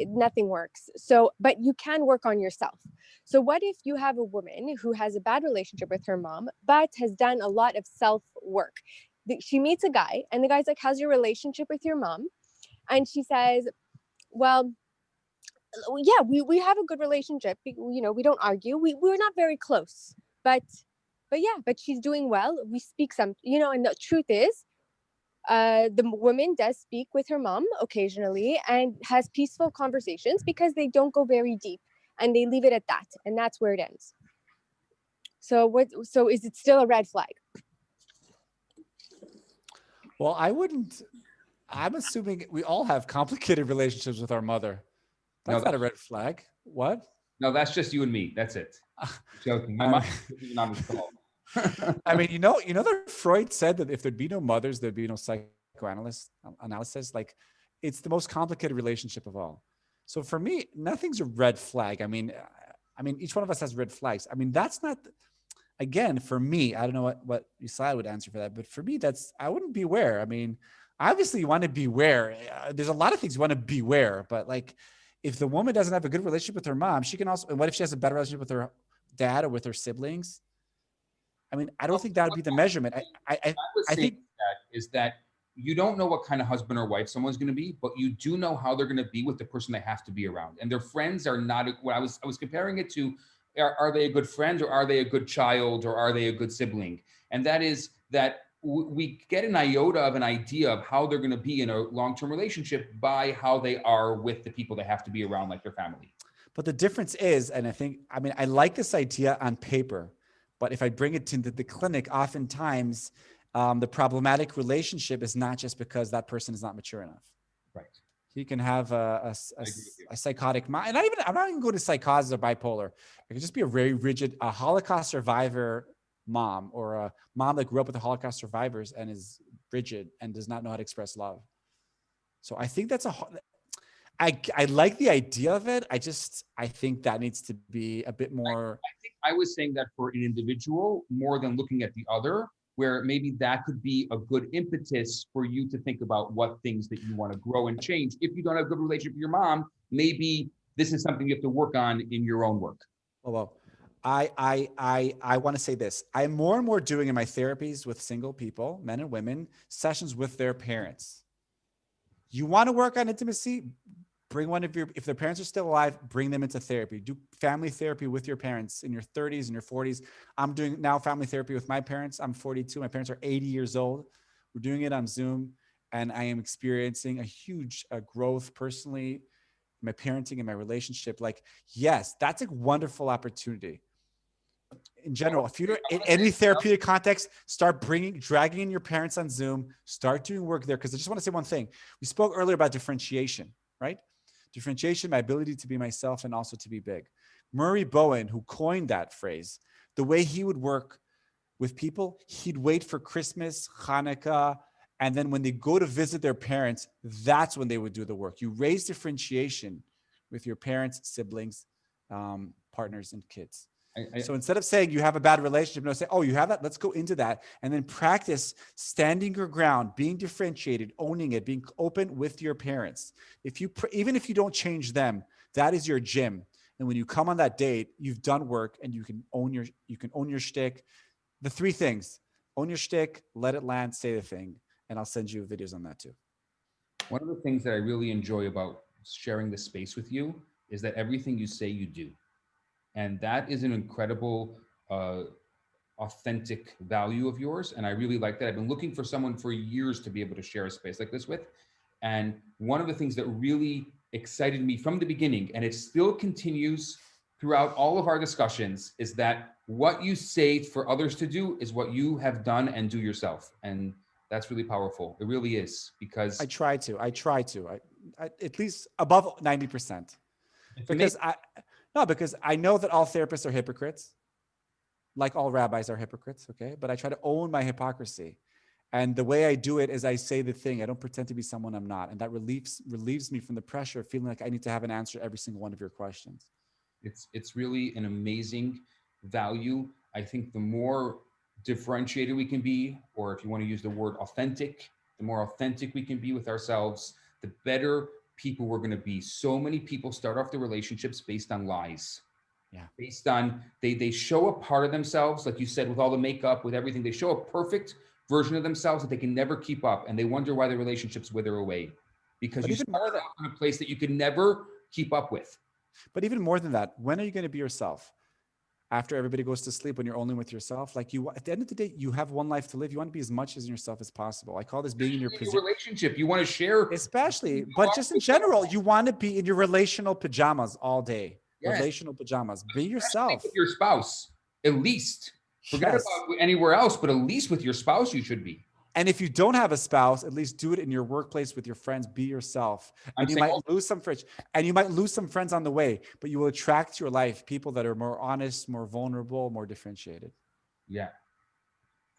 nothing works. So, but you can work on yourself. So what if you have a woman who has a bad relationship with her mom, but has done a lot of self-work? She meets a guy, and the guy's like, how's your relationship with your mom? And she says, well, yeah, we have a good relationship. You know, we don't argue. We're not very close, but she's doing well. We speak some, you know, and the truth is, the woman does speak with her mom occasionally and has peaceful conversations, because they don't go very deep, and they leave it at that, and that's where it ends. So is it still a red flag? Well, I'm assuming we all have complicated relationships with our mother. That's not a red flag. What? No, that's just you and me. That's it. I'm joking. My mom isn't even on this call. I mean, you know that Freud said that if there'd be no mothers, there'd be no psychoanalysis. Like, it's the most complicated relationship of all. So for me, nothing's a red flag. I mean, each one of us has red flags. I mean, that's not, again, for me, I don't know what Assael would answer for that, but for me, I wouldn't beware. I mean, obviously you want to beware. There's a lot of things you want to beware, but like, if the woman doesn't have a good relationship with her mom, she can also, and what if she has a better relationship with her dad or with her siblings? I mean, I don't think that would be the measurement. I think that you don't know what kind of husband or wife someone's going to be, but you do know how they're going to be with the person they have to be around. And their friends are not, what I was comparing it to, are they a good friend, or are they a good child, or are they a good sibling? And that is that we get an iota of an idea of how they're going to be in a long-term relationship by how they are with the people they have to be around, like their family. But the difference is, and I like this idea on paper, but if I bring it to the clinic, oftentimes the problematic relationship is not just because that person is not mature enough. Right. He can have a psychotic mind. And I'm not even going to psychosis or bipolar. It could just be a very rigid, a Holocaust survivor mom, or a mom that grew up with the Holocaust survivors and is rigid and does not know how to express love. So I think I like the idea of it. I think that needs to be a bit more. I think I was saying that for an individual more than looking at the other, where maybe that could be a good impetus for you to think about what things that you want to grow and change. If you don't have a good relationship with your mom, maybe this is something you have to work on in your own work. Well, I want to say this. I'm more and more doing in my therapies with single people, men and women, sessions with their parents. You want to work on intimacy? Bring one of your, if their parents are still alive, bring them into therapy. Do family therapy with your parents in your 30s and your 40s. I'm doing now family therapy with my parents. I'm 42. My parents are 80 years old. We're doing it on Zoom, and I am experiencing a huge growth personally, my parenting and my relationship. Like, yes, that's a wonderful opportunity. In general, if you're in any therapeutic context, start dragging in your parents on Zoom, start doing work there. Because I just want to say one thing. We spoke earlier about differentiation, right? Differentiation, my ability to be myself and also to be big. Murray Bowen, who coined that phrase, the way he would work with people, he'd wait for Christmas, Hanukkah, and then when they go to visit their parents, that's when they would do the work. You raise differentiation with your parents, siblings, partners, and kids. So instead of saying you have a bad relationship, no, say, oh, you have that? Let's go into that. And then practice standing your ground, being differentiated, owning it, being open with your parents. Even if you don't change them, that is your gym. And when you come on that date, you've done work and you can own your shtick. The three things: own your shtick, let it land, say the thing. And I'll send you videos on that too. One of the things that I really enjoy about sharing this space with you is that everything you say, you do. And that is an incredible, authentic value of yours. And I really like that. I've been looking for someone for years to be able to share a space like this with. And one of the things that really excited me from the beginning, and it still continues throughout all of our discussions, is that what you say for others to do is what you have done and do yourself. And that's really powerful. It really is, because I try to, I at least above 90%. Because I know that all therapists are hypocrites, like all rabbis are hypocrites, okay? But I try to own my hypocrisy. And the way I do it is I say the thing. I don't pretend to be someone I'm not. And that relieves me from the pressure of feeling like I need to have an answer to every single one of your questions. It's really an amazing value. I think the more differentiated we can be, or if you want to use the word authentic, the more authentic we can be with ourselves, the better people we're going to be. So many people start off their relationships based on lies. Yeah. Based on, they show a part of themselves, like you said, with all the makeup, with everything. They show a perfect version of themselves that they can never keep up. And they wonder why their relationships wither away. Because you started off in a place that you can never keep up with. But even more than that, when are you going to be yourself? After everybody goes to sleep, when you're only with yourself, like at the end of the day, you have one life to live. You want to be as much as yourself as possible. I call this being in your relationship. You want to share, especially, but just in general, you want to be in your relational pajamas all day. Yes. Relational pajamas. Be yourself. With your spouse, at least. Forget about anywhere else, but at least with your spouse, you should be. And if you don't have a spouse, at least do it in your workplace with your friends. Be yourself. And you might lose some friends, and you might lose some friends on the way, but you will attract to your life people that are more honest, more vulnerable, more differentiated. Yeah.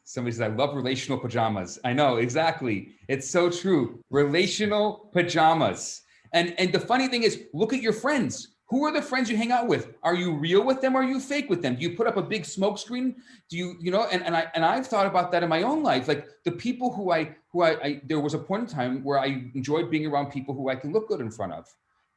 Somebody says, I love relational pajamas. I know, exactly. It's so true. Relational pajamas. And the funny thing is, look at your friends. Who are the friends you hang out with? Are you real with them? Or are you fake with them? Do you put up a big smoke screen? Do you know? And I've thought about that in my own life. Like the people who I there was a point in time where I enjoyed being around people who I can look good in front of,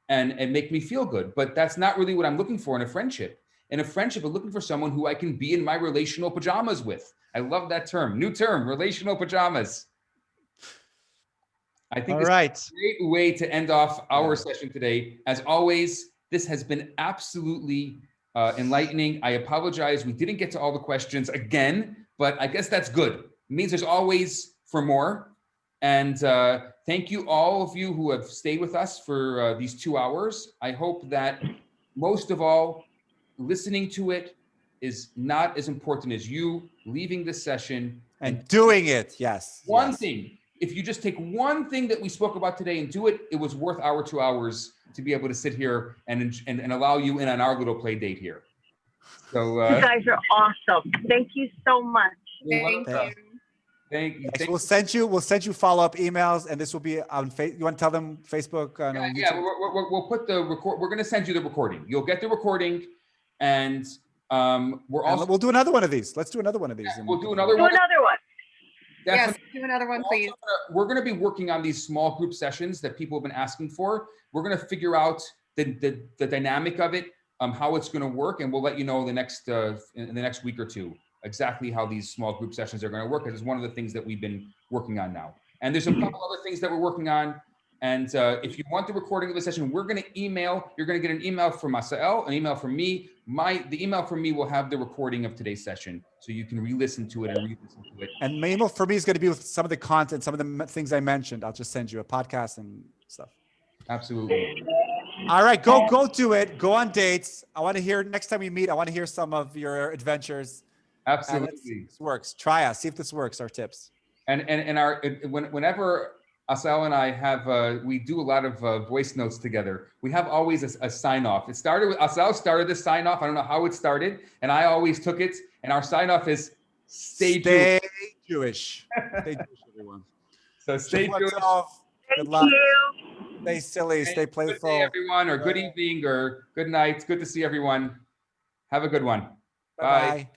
and make me feel good. But that's not really what I'm looking for in a friendship. In a friendship, I'm looking for someone who I can be in my relational pajamas with. I love that term. New term, relational pajamas. I think it's a great way to end off our session today. As always, this has been absolutely enlightening. I apologize. We didn't get to all the questions again, but I guess that's good. It means there's always for more. And thank you all of you who have stayed with us for these 2 hours. I hope that most of all, listening to it is not as important as you leaving this session and doing it. Yes. One thing. If you just take one thing that we spoke about today and do it, it was worth our 2 hours to be able to sit here and allow you in on our little play date here. So you guys are awesome. Thank you so much. Thank you. We'll send you follow-up emails, and this will be on Facebook. You want to tell them Facebook? We'll put the record. We're going to send you the recording. You'll get the recording, and we'll do another one of these. Let's do another one of these. Yeah, we'll do another one. Definitely. Yes, do another one, please. We're going to be working on these small group sessions that people have been asking for. We're going to figure out the dynamic of it, how it's going to work, and we'll let you know in the next week or two exactly how these small group sessions are going to work. Because it's one of the things that we've been working on now, and there's a couple other things that we're working on. And if you want the recording of the session, we're going to email. You're going to get an email from Assael, an email from me. The email from me will have the recording of today's session, so you can re-listen to it and re-listen to it. And my email for me is going to be with some of the content, some of the things I mentioned. I'll just send you a podcast and stuff. Absolutely. All right, go do it. Go on dates. I want to hear next time we meet. I want to hear some of your adventures. Absolutely. This works. Try us. See if this works. Our tips. And whenever Assael and I have, we do a lot of voice notes together. We have always a sign off. It started with Assael started this sign off. I don't know how it started, and I always took it. And our sign off is stay Jewish. Stay Jewish, everyone. So stay Jewish. Good luck. Stay silly. Stay playful. Good day, everyone, or good evening, or good night. It's good to see everyone. Have a good one. Bye.